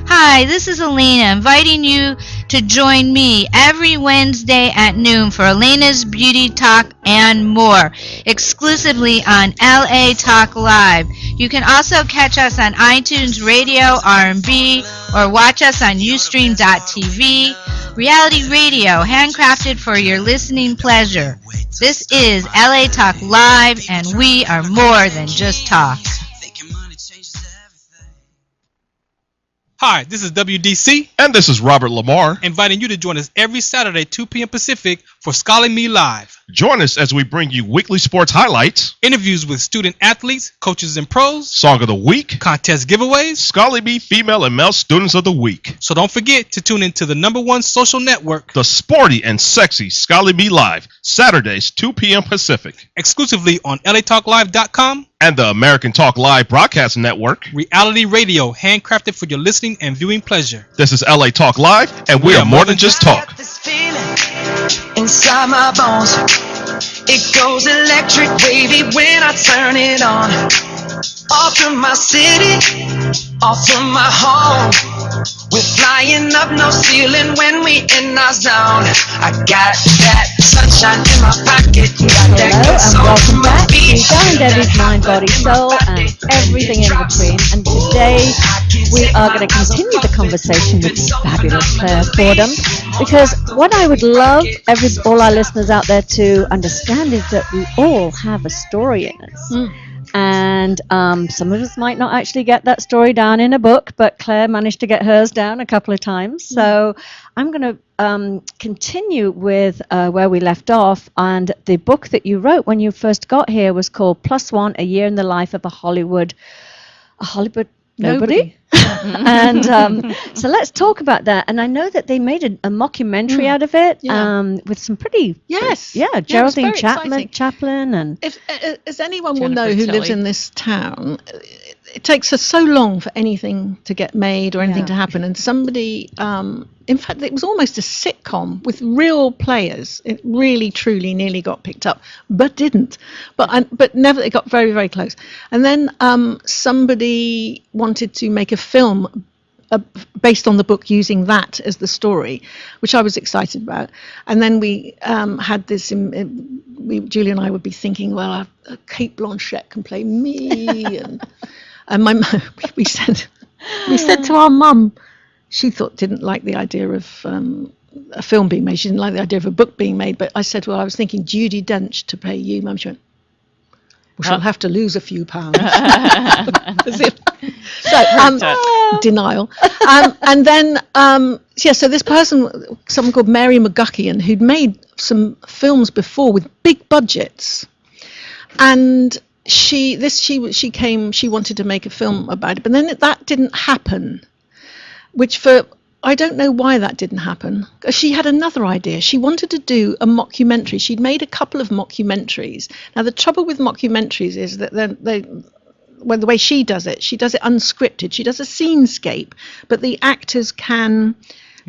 Hi, this is Elena, inviting you to join me every Wednesday at noon for Elena's Beauty Talk and more, exclusively on LA Talk Live. You can also catch us on iTunes Radio, R&B, or watch us on Ustream.tv. Reality radio, handcrafted for your listening pleasure. This is LA Talk Live, and we are more than just talk. Hi, this is WDC. And this is Robert Lamar. Inviting you to join us every Saturday, 2 p.m. Pacific, for Scholar Me Live. Join us as we bring you weekly sports highlights, Interviews with student athletes, coaches, and pros. Song of the Week, Contest giveaways. Scholarly Bee Female and Male Students of the Week. So don't forget to tune into the #1 social network, The sporty and sexy Scholarly Bee Live, Saturdays, 2 p.m. Pacific. exclusively on LATalkLive.com. And the American Talk Live Broadcast Network. Reality radio, handcrafted for your listening and viewing pleasure. This is LA Talk Live, and we are more than just I talk. got this feeling inside my bones. It goes electric wavy when I turn it on. Off from my city, off from my home. We're flying up no ceiling when we in our zone. I got that sunshine in my pocket. Got that Hello good and soul welcome in my back to feet. Del and Debbie's Mind, Body, Soul and everything in between. And today we are going to continue the conversation with the fabulous Claire Fordham, because what I would love all our listeners out there to understand is that we all have a story in us. And some of us might not actually get that story down in a book, but Claire managed to get hers down a couple of times. So I'm going to continue with where we left off. And the book that you wrote when you first got here was called +1: A Year in the Life of a Hollywood Nobody. And so let's talk about that. And I know that they made a mockumentary out of it, with some pretty Geraldine very exciting. Chaplin and As anyone will Jennifer know who lives Tilly. in this town, it takes us so long for anything to get made or anything to happen. And somebody, in fact, it was almost a sitcom with real players. It really, truly nearly got picked up, but didn't. But never, it got very, very close. And then somebody wanted to make a film based on the book, using that as the story, which I was excited about. And then we had this, Julie and I would be thinking, well, Kate Blanchett can play me. And my mum, we said to our mum, she didn't like the idea of a film being made. She didn't like the idea of a book being made. But I said, well, I was thinking Judi Dench to play you. Mum, she went, well, she'll have to lose a few pounds. Denial. And then, so this person, someone called Mary McGuckian, who'd made some films before with big budgets, and she wanted to make a film about it, but then that didn't happen, I don't know why that didn't happen. She had another idea. She wanted to do a mockumentary. She'd made a couple of mockumentaries. Now, the trouble with mockumentaries is that the way she does it unscripted. She does a scenescape, but the actors can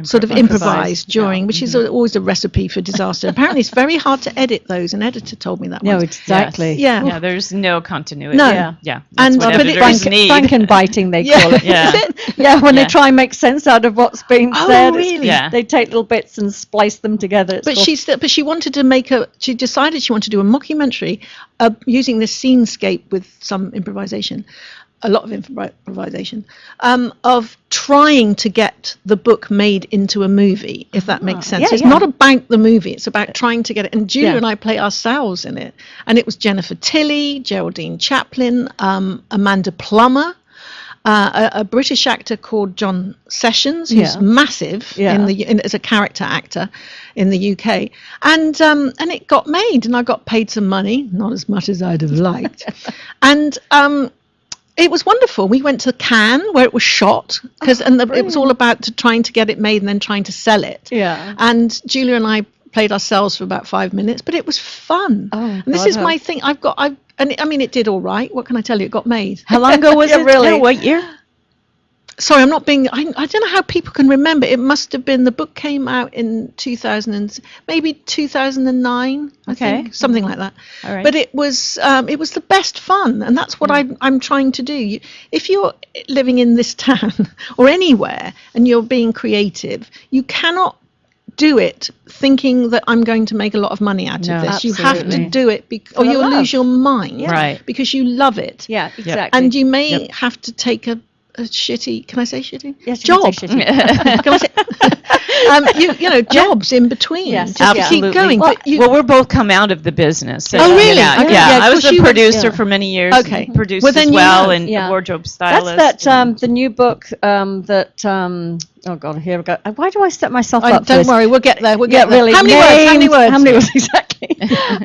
sort of improvise during, which is always a recipe for disaster. Apparently, it's very hard to edit those. An editor told me that once. No, exactly. Yes. Yeah, there's no continuity. No. Yeah. And what editors need. Frankenbiting, they call it. When they try and make sense out of what's being said. Really? They take little bits and splice them together. But she wanted to she decided she wanted to do a mockumentary using this scenescape with some improvisation. A lot of improvisation, of trying to get the book made into a movie, if that makes sense. It's not about the movie, it's about trying to get it. And Julia and I play ourselves in it. And it was Jennifer Tilly, Geraldine Chaplin, Amanda Plummer, a British actor called John Sessions, who's massive as a character actor in the UK. And it got made, and I got paid some money, not as much as I'd have liked. And it was wonderful. We went to Cannes, where it was shot, it was all about trying to get it made and then trying to sell it. Yeah. And Julia and I played ourselves for about 5 minutes, but it was fun. And this is my thing. It did all right. What can I tell you? It got made. How long ago was it? Really? What year? Sorry, I'm not being. I don't know how people can remember. It must have been, the book came out in 2009. I think, something like that. All right. But it was the best fun, and that's what I'm trying to do. If you're living in this town or anywhere and you're being creative, you cannot do it thinking that I'm going to make a lot of money out of this. Absolutely. You have to do it or you'll lose your mind, right? Because you love it. Yeah, exactly. And you may have to take a shitty, can I say shitty? Yes, job. You can say shitty. Can I say, jobs in between. Yes, just to keep going. Well, we're both come out of the business. So really? Yeah. I was a producer for many years. Okay. Produced Well, then and a wardrobe stylist. That's the new book oh God, here we go. Why do I set myself up? Don't worry, we'll get there. We'll get there. Really. How many words? Exactly.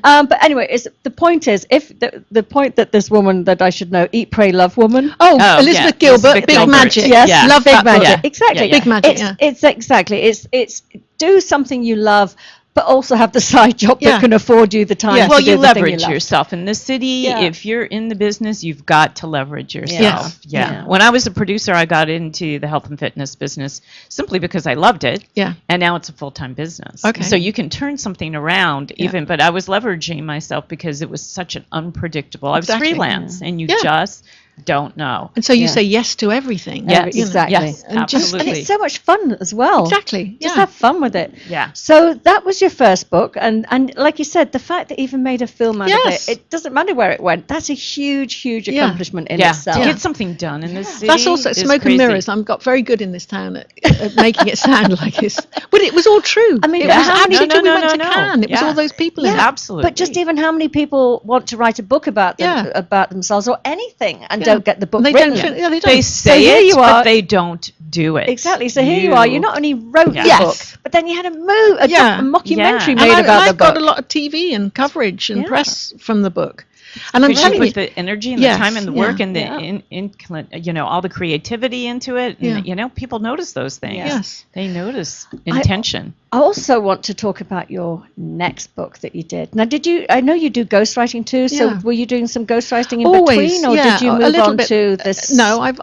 But anyway, the point is, if the point that this woman that I should know, Eat, Pray, Love Woman. Elizabeth Gilbert, Big Magic. Yes, love Big that Magic. book. Exactly. Big Magic. It's exactly. It's do something you love, but also have the side job that can afford you the time. Yes. To Well, do you the thing leverage love. yourself in the city. Yeah. If you're in the business, you've got to leverage yourself. Yes. Yeah. When I was a producer, I got into the health and fitness business simply because I loved it. Yeah. And now it's a full-time business. Okay. So you can turn something around but I was leveraging myself because it was such an unpredictable. Exactly. I was freelance and you just don't know. And so you say yes to everything. Yes, exactly. Yes, And absolutely. And it's so much fun as well. Exactly. Just have fun with it. Yeah. So that was your first book, and like you said, the fact that you even made a film out of it doesn't matter where it went. That's a huge accomplishment in itself. To get something done in this city. That's also smoke and mirrors. I've got very good in this town at making it sound like this. But it was all true. I mean, it was absolutely true. We went to Cannes. It was all those people in it. Absolutely. But just even how many people want to write a book about themselves or anything and don't get the book They written. don't. They don't. They say here it, you are. but they don't do it. Exactly. So here you are. You not only wrote the book, but then you had a mockumentary And made about the I've book. got a lot of TV and coverage and press from the book. And I'm Because telling you you, put the energy and Yes, the time and the work yeah, and the all the creativity into it, and Yeah. people notice those things. Yes. They notice intention. I also want to talk about your next book that you did. Now, I know you do ghostwriting too, so Yeah. were you doing some ghostwriting in Always, between, or yeah, did you a move little on bit. to this? No,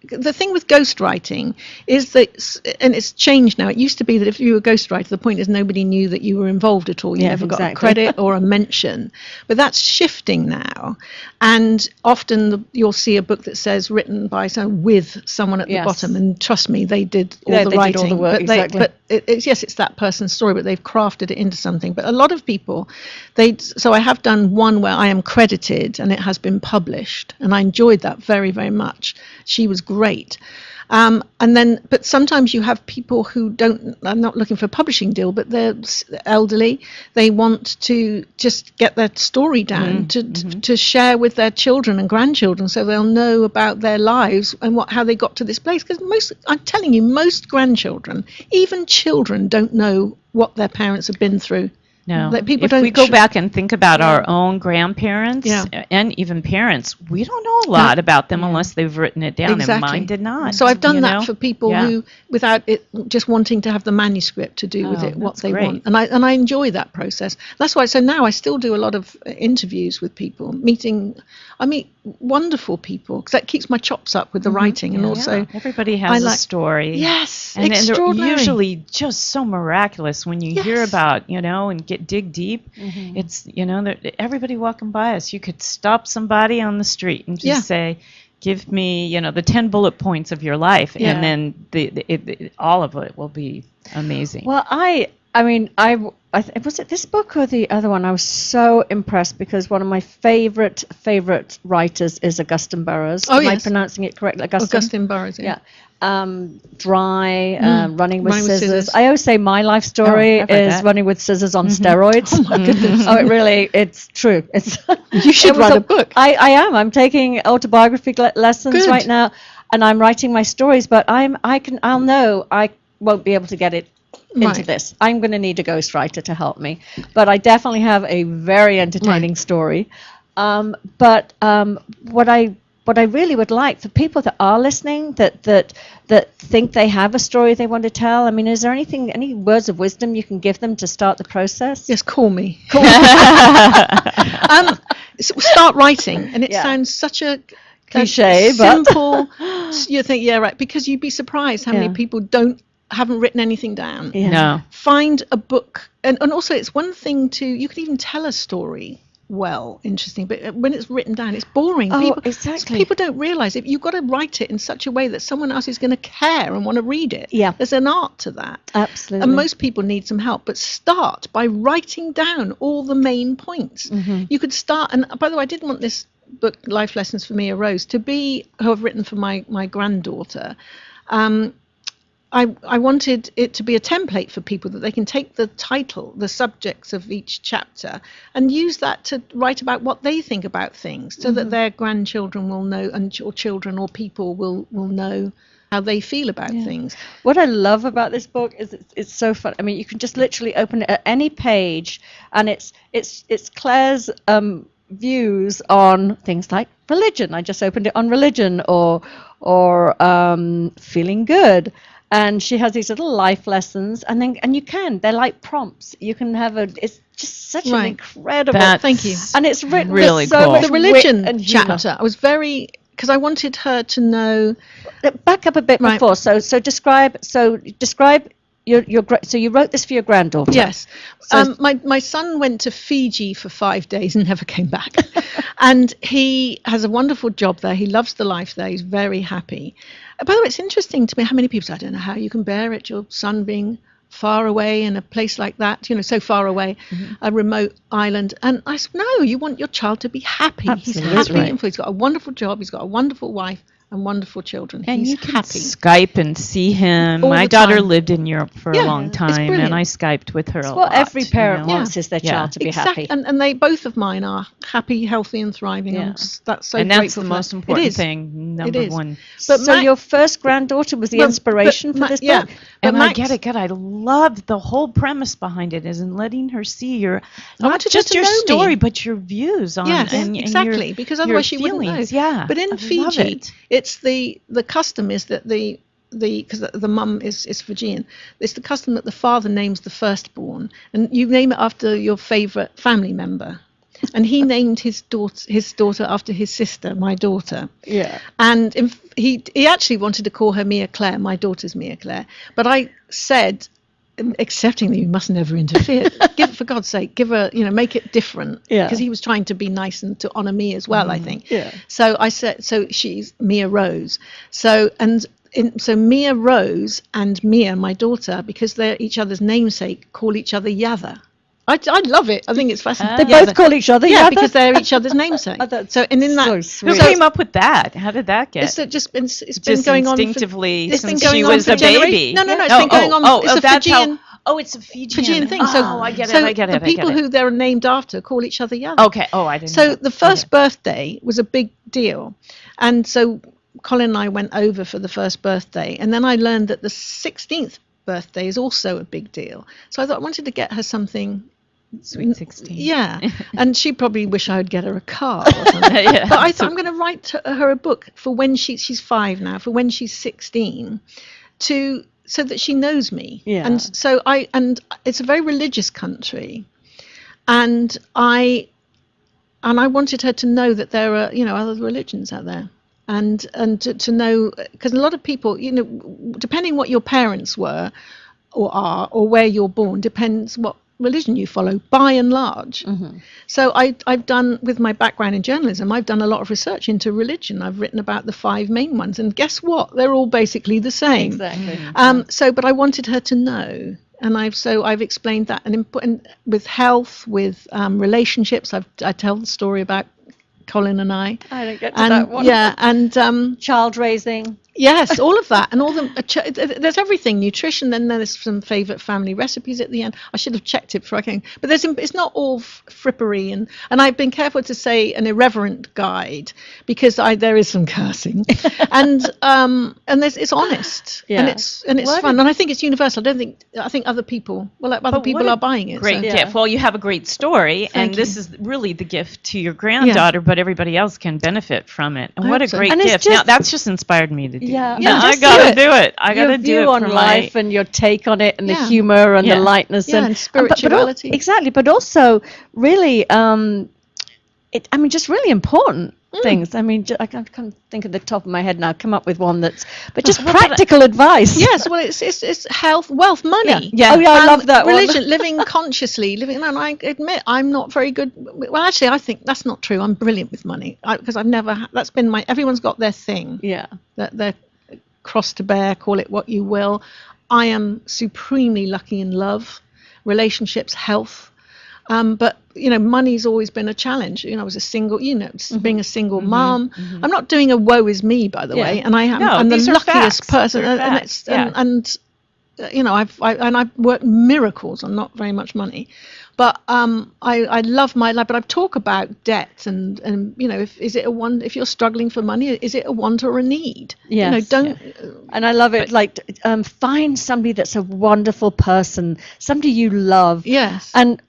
the thing with ghostwriting is that, and it's changed now. It used to be that if you were a ghostwriter, the point is nobody knew that you were involved at all. You Yeah, never got a exactly. credit or a mention. But that's shifting now. And often you'll see a book that says written by someone with someone at the Yes. bottom. And trust me, they did all Yeah, the they did writing. all the work, exactly. But yes, it's that person's story, but they've crafted it into something. But a lot of people, so I have done one where I am credited and it has been published. And I enjoyed that very, very much. She was great. But sometimes you have people who are not looking for a publishing deal, but they're elderly. They want to just get their story down to share with their children and grandchildren, so they'll know about their lives and how they got to this place. Because I'm telling you, most grandchildren, even children, don't know what their parents have been through. No. Like, people if don't we go back and think about our own grandparents Yeah. and even parents, we don't know a lot about them unless they've written it down, and mine did not. So I've done you that know? for people Yeah. who, without it, just wanting to have the manuscript to do with Oh, it what that's they great. want, and I enjoy that process. That's why. So now I still do a lot of interviews with people, I meet wonderful people, because that keeps my chops up with the writing, and also Yeah. Everybody has a like- story. yes, And they're extraordinary. usually just so miraculous when you hear Yes. about, and dig deep. It's, that everybody walking by us, you could stop somebody on the street and just Yeah. say, give me, the 10 bullet points of your life. Yeah. And then all of it will be amazing. Well, was it this book or the other one? I was so impressed because one of my favorite writers is Augustine Burroughs. Oh, Am I yes. pronouncing it correctly? Augustine Burroughs. Yeah. Dry, Running with Running with Scissors. Scissors. I always say my life story I've read is that. Running with Scissors on steroids. Oh my goodness. Oh, it's true. You should It was write a book. I am. I'm taking autobiography lessons Good. right now, and I'm writing my stories. But I'll know I won't be able to get it into Right. this. I'm going to need a ghostwriter to help me. But I definitely have a very entertaining story. But what I really would like for people that are listening, that think they have a story they want to tell. I mean, is there any words of wisdom you can give them to start the process? Yes, call me. Start writing, and it Yeah. sounds such a Cliche, but- simple. You think, yeah, right, because you'd be surprised how many Yeah. people haven't written anything down. Yeah. No. Find a book, and also it's one thing you can even tell a story well, interesting, but when it's written down, it's boring. Oh, people, exactly. People don't realize if you've got to write it in such a way that someone else is going to care and want to read it. Yeah. There's an art to that. Absolutely. And most people need some help, but start by writing down all the main points. You could start, and by the way, I didn't want this book, Life Lessons for Mia Rose, to be who I've written for my granddaughter. I wanted it to be a template for people that they can take the title, the subjects of each chapter, and use that to write about what they think about things, so that their grandchildren will know, or children or people will know how they feel about things. What I love about this book is it's so fun. I mean, you can just literally open it at any page, and it's Claire's views on things like religion. I just opened it on religion, or feeling good. And she has these little life lessons, and they're like prompts. You can have it's just such an incredible. Thank you. And it's written really with so cool. much The religion wit and humor. chapter, I was because I wanted her to know. Back up a bit Right. before. So describe your so you wrote this for your granddaughter. Yes. So- My son went to Fiji for 5 days and never came back. And he has a wonderful job there. He loves the life there. He's very happy. By the way, it's interesting to me how many people say, I don't know how you can bear it, your son being far away in a place like that, so far away, a remote island. And I said, no, you want your child to be happy. Absolutely. He's happy. He's got a wonderful job. He's got a wonderful wife. and wonderful children. And He's you can happy. Skype and see him. All My the daughter time. lived in Europe for Yeah, a long it's time, brilliant. and I Skyped with her a It's lot. what every parent you know? wants is their Yeah. child to be happy. And they both of mine are happy, healthy, and thriving. Yeah. That's so And that's grateful the for most that. important It is. thing, number is. one. But So Mac- your first granddaughter was the Well, inspiration but for this yeah. book? But And Max- I get it. I love the whole premise behind it is in letting her see your, not wanted her just to your know me. story, but your views on Yes, and exactly. your, Because your otherwise she wouldn't know. feelings. Yeah, But in I love Fiji, it. it's the custom is that because the mum is Fijian, it's the custom that the father names the firstborn, and you name it after your favourite family member. And he named his daughter after his sister, my daughter. Yeah. And he actually wanted to call her Mia Claire. My daughter's Mia Claire. But I said, accepting that you must never interfere, for God's sake, give her, make it different. Yeah. Because he was trying to be nice and to honour me as well, I think. Yeah. So I said, so she's Mia Rose. So Mia Rose and Mia, my daughter, because they're each other's namesake, call each other Yatha. I love it. I think it's fascinating. They both call each other Yeah, Yatha? because they're each other's namesake. Oh, that's so, and in that, so Who sweet. came up with that? How did that get? it's been Just going on instinctively it's been since going she on was for a generations. baby. No, it's been going on. It's a that's Fijian. it's a Fijian thing. Oh, I get it. So I get it. the people who they're named after call each other Yatha. Okay. Oh, I didn't. know So that. the first birthday was a big deal, and so Colin and I went over for the first birthday, and then I learned that the 16th birthday is also a big deal. So I thought I wanted to get her something. Sweet 16. Yeah, and she'd probably wish I would get her a car or something. Yeah. But I thought I'm going to write her a book for when she's 5 now, for when she's 16, so that she knows me. Yeah. And so and it's a very religious country, and I wanted her to know that there are other religions out there, and to know, because a lot of people, depending what your parents were or are or where you're born, depends what religion you follow, by and large. Mm-hmm. So I've done, with my background in journalism, I've done a lot of research into religion. I've written about the 5 main ones, and guess what? They're all basically the same. Exactly. But I wanted her to know, and I've explained that, and with health, with relationships. I tell the story about Colin and I. I don't get to And that one. yeah, and Child raising. yes, all of that, and all there's everything, nutrition. Then there's some favourite family recipes at the end. I should have checked it before I came, but it's not all frippery, and I've been careful to say an irreverent guide, because there is some cursing, and it's honest, Yeah. and it's fun, and I think it's universal. I think other people are buying it. Great so. gift. Well, you have a great story, and you. this is really the gift to your granddaughter, but everybody else can benefit from it. And I what a hope so. great And it's gift. Now, just- that's just inspired me to do. Yeah. Yeah, I just gotta do it. do it. I gotta Your do view it on for life my. and your take on it and the Yeah. humor and Yeah. the lightness Yeah, and but spirituality. exactly, but also really just really important things. I mean, I can't think of the top of my head now. Come up with one but just practical advice. Yes, well, it's health, wealth, money. Yeah. Oh yeah, I love that one. religion, living consciously, living. And I admit I'm not very good. Well, actually, I think that's not true. I'm brilliant with money, because I've never. That's been everyone's got their thing. Yeah. That their cross to bear. Call it what you will. I am supremely lucky in love, relationships, health. But money's always been a challenge. I was a single, being a single mom. I'm not doing a woe is me, by the way, and I'm the these are luckiest facts. person, They're and facts, it's yeah. I've worked miracles on not very much money, but I love my life. But I talk about debt and if you're struggling for money, is it a want or a need? Yes. And I love it. Find somebody that's a wonderful person, somebody you love. Yes. And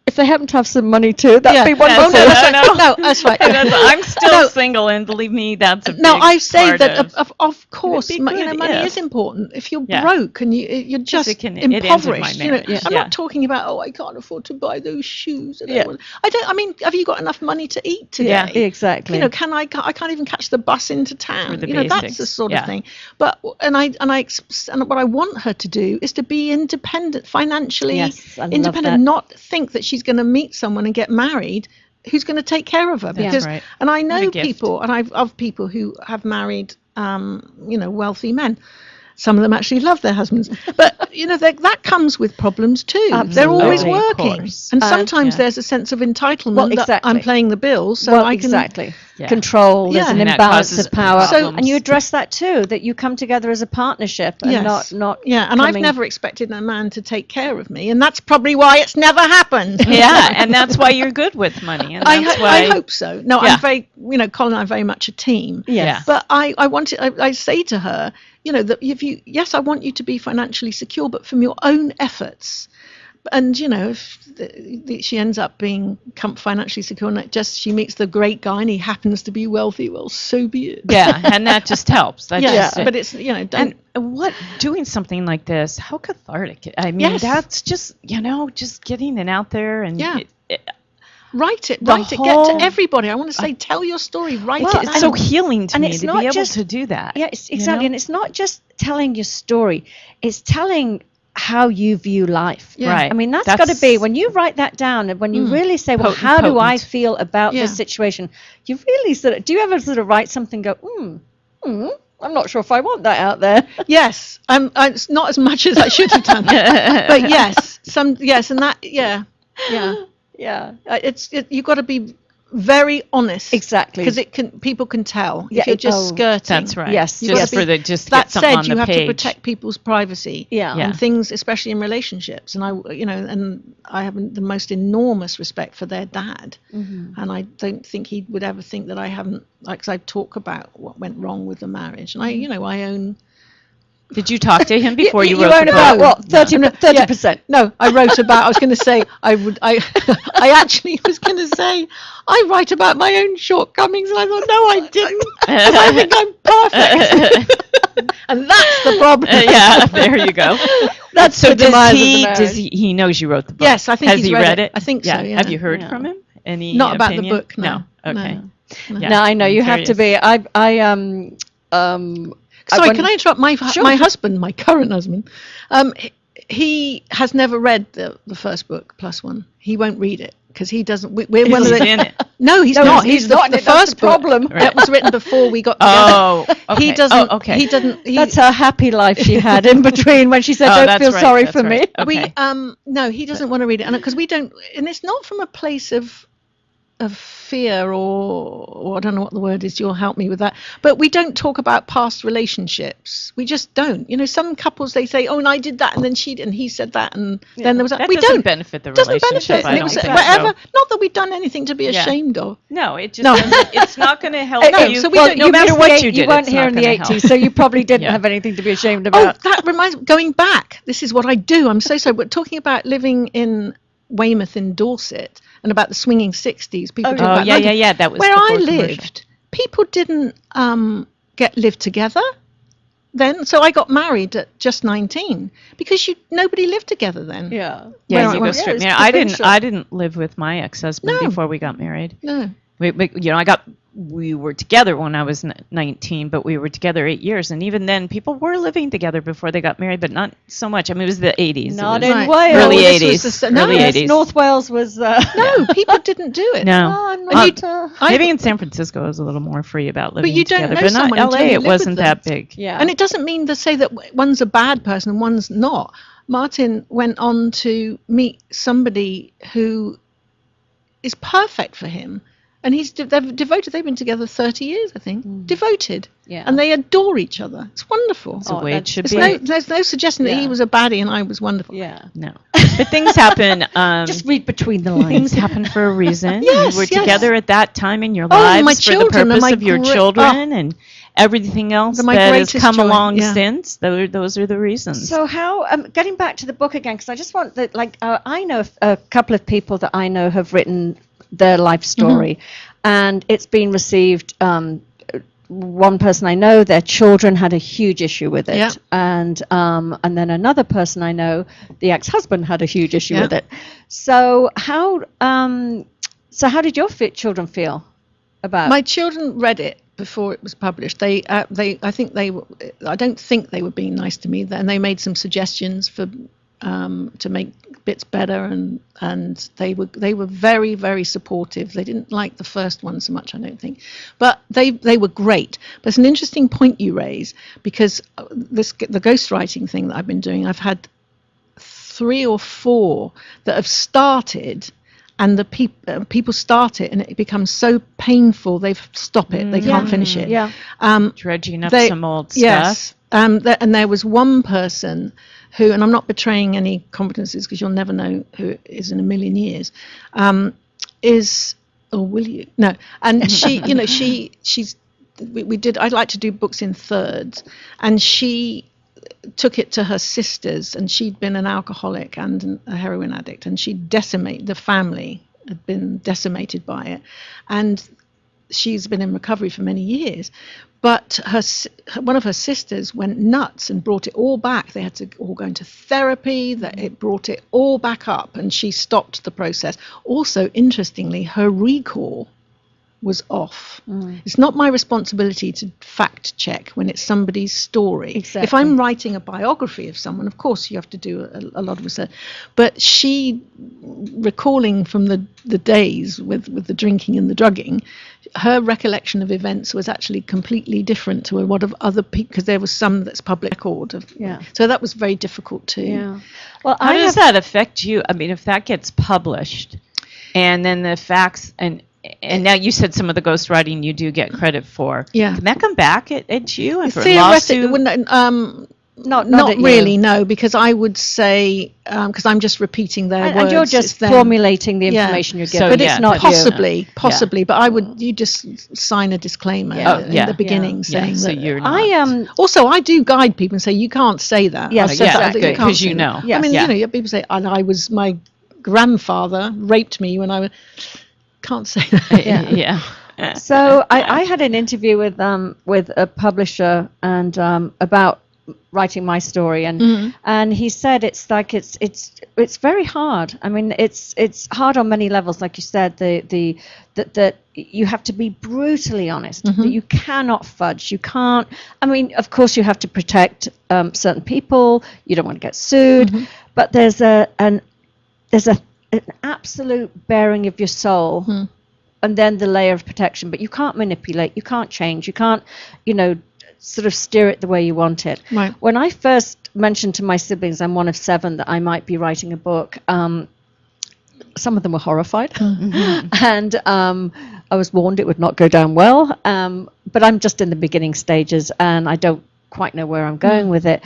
if they happen to have some money too, that'd be wonderful. No, that's right. I'm still single, and believe me, that's a big I say part that of of course, It'd be money good, is important. If you're Yeah. broke and you're just it ends with my impoverished, marriage. I'm Yeah. not talking about I can't afford to buy those shoes. Yeah. I mean, have you got enough money to eat today? Yeah. Exactly. I can't even catch the bus into town. For the That's basics, the sort yeah. of thing. But and what I want her to do is to be independent, financially Yes, I love independent, that. not think that she's going to meet someone and get married who's going to take care of her. That's Because right. and I What a know gift. people, and I've of people who have married wealthy men. Some of them actually love their husbands, but that comes with problems too. They're always Absolutely, of working, course. and sometimes yeah. there's a sense of entitlement Well, that I'm exactly. paying the bills, so well, I can. exactly. control. There's an And that imbalance causes of power. problems. And you address that too, that you come together as a partnership and Yes. not And I've never expected a man to take care of me, and that's probably why it's never happened. Yeah, and that's why you're good with money. And that's why I hope so. No, Yeah. I'm very, Colin and I are very much a team. Yeah. But I say to her, that yes, I want you to be financially secure, but from your own efforts. And if she ends up being financially secure, and she meets the great guy, and he happens to be wealthy, well, so be it. Yeah, and that just helps. That just, but it's don't. And what doing something like this? How cathartic! I mean, that's just just getting it out there and Write it, the get whole- to everybody. I want to say, tell your story, write well, it it's down. so healing to And me it's to not be able just- to do that. Yeah, exactly. And it's not just telling your story, it's telling how you view life. Yeah. Right. I mean, that's got to be, when you write that down and when you really say, well, how do I feel about this situation? You really do you ever sort of write something and go, I'm not sure if I want that out there. Yes, it's not as much as I should have done, but yes, and that, yeah. Yeah. You've got to be very honest, Exactly. because people can tell Yeah, if you're just skirting. That's right. Yes. You've got Just to for be- the just That get something said, on you the have page. to protect people's privacy. Yeah. Yeah. And things, especially in relationships. And I have the most enormous respect for their dad. Mm-hmm. And I don't think he would ever think that I haven't, because I talk about what went wrong with the marriage. And I own. Did you talk to him before you you wrote own the about book? what 30%? No, I wrote about. I was going to say I would. I actually was going to say I write about my own shortcomings, and I thought, no, I didn't. 'Cause I think I'm perfect, and that's the problem. Yeah, there you go. That's So the demise of the does marriage. he knows you wrote the book? Yes, I think Has he's he read it? it. I think so, yeah. Have you heard Yeah. from him? Any Not about the opinion? book, no. Okay. No. Yeah, No, I know I'm you have to curious. be. Sorry, can I interrupt? My husband, my current husband, he has never read the first book plus one. He won't read it because he doesn't. We're one of He's the. in it. No, he's No, not. he's He's not in the it, that's first the problem. book that was written before we got together. Oh, okay. He doesn't. Oh, okay. He doesn't. He, That's her happy life she had in between when she said, Oh, "Don't that's feel right, sorry that's for right. me." Okay. no, he doesn't want to read it, and because we don't, and it's not from a place of fear or I don't know what the word is. You'll help me with that. But we don't talk about past relationships. We just don't. Some couples, they say, "Oh, and I did that, and then and he said that, and then there was that." That We doesn't don't. benefit the Doesn't relationship. benefit. I don't things- think whatever. so. Not that we've done anything to be ashamed of. No, it just No. doesn't, it's not going to help No, you. so we Well, don't- no you matter missed what the you did, weren't it's here not in the gonna help. 80s, so you probably didn't Yeah. have anything to be ashamed Oh, about. that reminds me. Going back, this is what I do. I'm so sorry. We're talking about living in Weymouth in Dorset and about the swinging 60s. People talk Oh, about yeah, London. yeah, yeah. That was Where I before commercial. lived, people didn't live together then. So I got married at just 19 because nobody lived together then. Yeah. Yeah, Where you I go went- straight. it's Yeah, I provincial. didn't live with my ex-husband No. before we got married. No. We were together when I was 19, but we were together 8 years, and even then, people were living together before they got married, but not so much. I mean, it was the 80s. Not it was in Right. Wales. early No, this 80s. was the- early no, Yes, 80s. North Wales was. No, people didn't do it. No. Oh, I'm And not, you- Maybe in San Francisco, it was a little more free about living you don't together, know but not someone until LA. you It live wasn't with them. that big. yeah. And it doesn't mean to say that one's a bad person and one's not. Martin went on to meet somebody who is perfect for him. And they're devoted. They've been together 30 years, I think. Devoted. Yeah. And they adore each other. It's wonderful. It's the way it that's- should There's be. there's no suggestion that Yeah. he was a baddie and I was wonderful. Yeah. No. But things happen. Just read between the Things lines. happen for a reason. Yes, you were yes. together at that time in your Oh, lives my for the children and purpose my of your great- children and everything else They're my that has greatest come joy, along yeah. since. Those are the reasons. So how, getting back to the book again, because I just want that, I know a couple of people that I know have written their life story, and it's been received. One person I know, their children had a huge issue with it, Yeah. and then another person I know, the ex-husband had a huge issue Yeah. with it. So how did your children feel about? My children read it before it was published. I don't think they were being nice to me. And they made some suggestions for to make bits better, and they were very, very supportive. They didn't like the first one so much, I don't think, but they were great. But it's an interesting point you raise, because the ghostwriting thing that I've been doing, I've had 3 or 4 that have started and the people start it, and it becomes so painful they stop it. They can't finish it. Yeah. Dredging up some old stuff. Yes. And there was one person who, and I'm not betraying any competencies because you'll never know who it is in a million years, or will you? No. And she, I'd like to do books in thirds, and she took it to her sisters, and she'd been an alcoholic and a heroin addict, and the family had been decimated by it, and she's been in recovery for many years. But one of her sisters went nuts and brought it all back. They had to all go into therapy. That it brought it all back up, and she stopped the process. Also, interestingly, her recall was off. It's not my responsibility to fact check when it's somebody's story. Exactly. If I'm writing a biography of someone, of course you have to do a lot of research. But she, recalling from the days with the drinking and the drugging, her recollection of events was actually completely different to a lot of other people, because there was some that's public record of. So that was very difficult too. Yeah. Well, How does that affect you? I mean, if that gets published, and then the facts and now you said some of the ghostwriting you do get credit for. Yeah. Can that come back at you and for a theoretically, lawsuit? Not at really, you. no, because I would say, because I'm just repeating their words. And you're just formulating the information you're given. But yeah, it's not you. possibly. But you just sign a disclaimer in the beginning saying so that. you're not. Also, I do guide people and say you can't say that. Yes, I've said that, exactly. you can't Because say you that. know. I mean, people say, and my grandfather raped me when I was. Can't say that. Yeah. So I had an interview with a publisher and about writing my story, and he said it's like it's very hard. I mean, it's hard on many levels, like you said. That you have to be brutally honest. That you cannot fudge. You can't. I mean, of course, you have to protect certain people. You don't want to get sued, but there's an absolute bearing of your soul, and then the layer of protection. But you can't manipulate, you can't change, you can't, sort of steer it the way you want it. Right. When I first mentioned to my siblings, I'm one of 7, that I might be writing a book, some of them were horrified, and I was warned it would not go down well. But I'm just in the beginning stages, and I don't quite know where I'm going with it.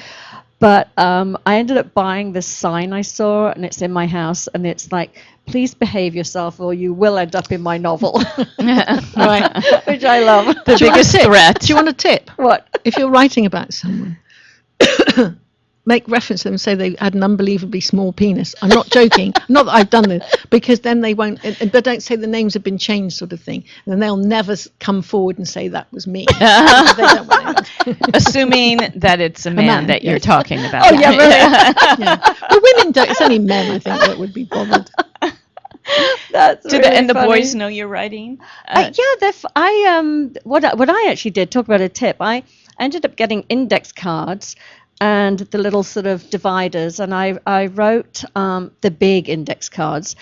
But I ended up buying this sign I saw, and it's in my house, and it's like, please behave yourself or you will end up in my novel. Right. Which I love. The biggest threat. Do you want a tip? What? If you're writing about someone, make reference to them and say they had an unbelievably small penis. I'm not joking. Not that I've done this, because then they won't, but don't say the names have been changed, sort of thing. And then they'll never come forward and say that was me. They don't want it. Assuming that it's a man that you're talking about. Oh, yeah, really? Yeah. Well, women don't, it's only men, I think, that would be bothered. That's Do really the funny. boys know you're writing? What I actually did, talk about a tip, I ended up getting index cards and the little sort of dividers, and I wrote the big index cards,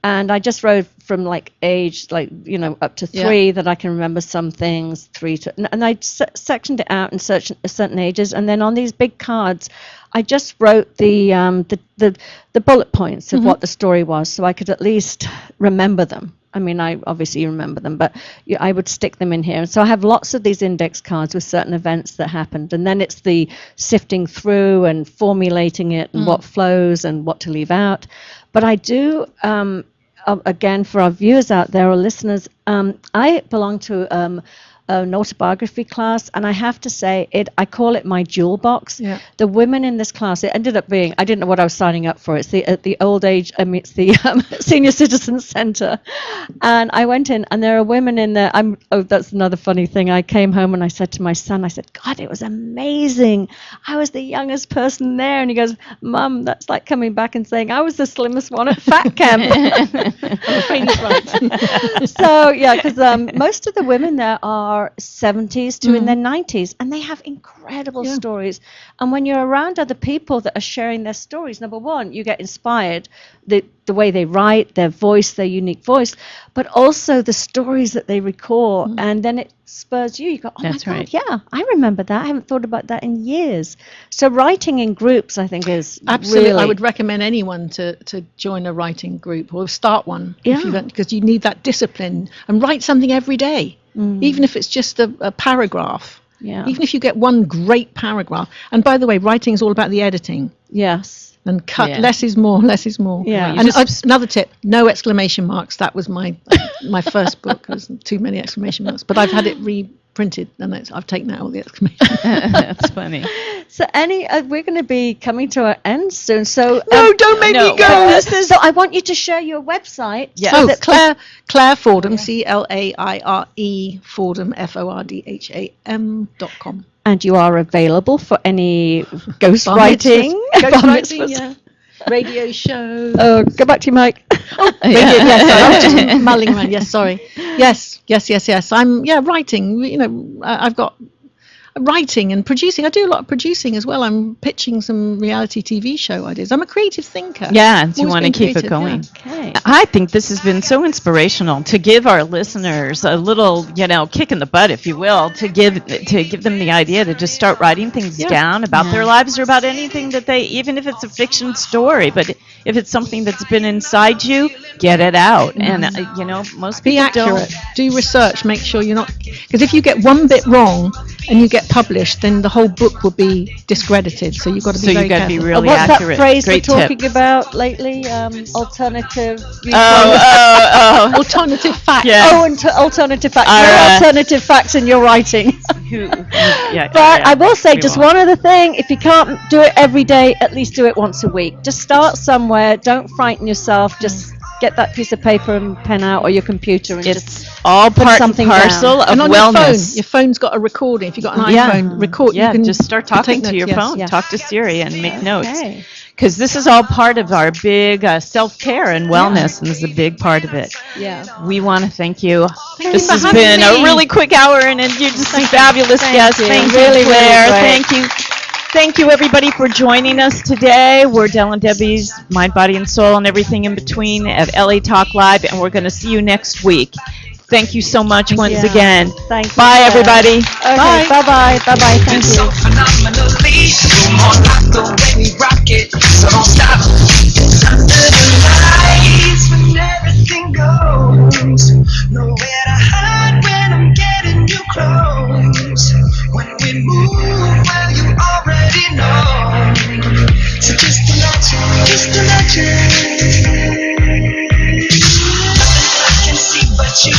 and I just wrote from like age up to 3 that I can remember some things, 3 to, and I sectioned it out in certain ages, and then on these big cards I just wrote the bullet points of what the story was, so I could at least remember them. I mean, I obviously remember them, but I would stick them in here. And so I have lots of these index cards with certain events that happened. And then it's the sifting through and formulating it and what flows and what to leave out. But I do, again, for our viewers out there or listeners, I belong to an autobiography class, and I have to say, I call it my jewel box. Yeah. The women in this class, it ended up being, I didn't know what I was signing up for. It's the old age, it's the Senior Citizens Center, and I went in, and there are women in there. That's another funny thing. I came home and I said to my son, I said, God, it was amazing. I was the youngest person there, and he goes, Mum, that's like coming back and saying I was the slimmest one at fat camp. I'm afraid he's right. So yeah, because most of the women there are are 70s to in their Mm. 90s, and they have incredible stories. And when you're around other people that are sharing their stories, number one, you get inspired, the way they write, their voice, their unique voice, but also the stories that they recall. And then it spurs you. You go, oh That's my God, right. yeah, I remember that. I haven't thought about that in years. So writing in groups, I think, is Absolutely, really, I would recommend anyone to join a writing group or start one if you Yeah. don't, because you need that discipline and write something every day, even if it's just a paragraph. Yeah. Even if you get one great paragraph. And by the way, writing is all about the editing. Yes. And cut Yeah. less is more, less is more. Yeah. And another tip: no exclamation marks. That was my my first book. There was too many exclamation marks, but I've had it reprinted, and I've taken out all the exclamation marks. That's funny. So we're going to be coming to an end soon. So No, don't make no, me go. but this is- So I want you to share your website. Yeah. so Oh, that Claire Fordham, CLAIRE Fordham FORDHAM.com. and you are available for any ghostwriting. Ghostwriting, yeah. Radio shows. Oh, go back to your mic. Yes, sorry, I was just mulling around. Yes, sorry. Yes. I'm writing. I've got writing and producing. I do a lot of producing as well. I'm pitching some reality TV show ideas. I'm a creative thinker. Yeah, and you Always want to been keep it creative, going. Okay. I think this has been so inspirational to give our listeners a little, kick in the butt, if you will, to give them the idea to just start writing things down about their lives or about anything that they, even if it's a fiction story, but if it's something that's been inside you, get it out. And most Be people accurate. don't. Do research. Make sure you're not, because if you get one bit wrong and you get published, then the whole book will be discredited. So you've got to be So very you've got to be careful. really What's accurate. that phrase Great we're tip. talking about lately? Alternative. Oh. Alternative facts. Yeah. Oh, and alternative facts. Our, No alternative facts in your writing. But I will say just one other thing. If you can't do it every day, at least do it once a week. Just start somewhere. Don't frighten yourself. Just get that piece of paper and pen out or your computer and just It's all put part and something parcel down. of And on wellness. your phone's got a recording. If you've got an Yeah. iPhone, record. Yeah, you can just start talking take to your notes, yes. phone. Yeah. Talk to Siri and make notes. Okay. Because this is all part of our big self-care and wellness, and this is a big part of it. Yeah. We want to thank you. This for has having been me. a really quick hour, and you're just a fabulous guest. you. Thank Really, you, really Claire. great. Thank you. Thank you, everybody, for joining us today. We're Del and Debbie's Mind, Body, and Soul and everything in between at LA Talk Live, and we're going to see you next week. Thank you so much once Yeah. again. Thank you. Bye, Claire. everybody. Okay. Bye. Bye-bye. Bye-bye. Thank So you. phenomenally, come on, like the way we rock it. So don't stop. Under the lights, when everything goes, nowhere to hide when I'm getting you close. When we move, well, you already know. So just imagine. Nothing I can see but you.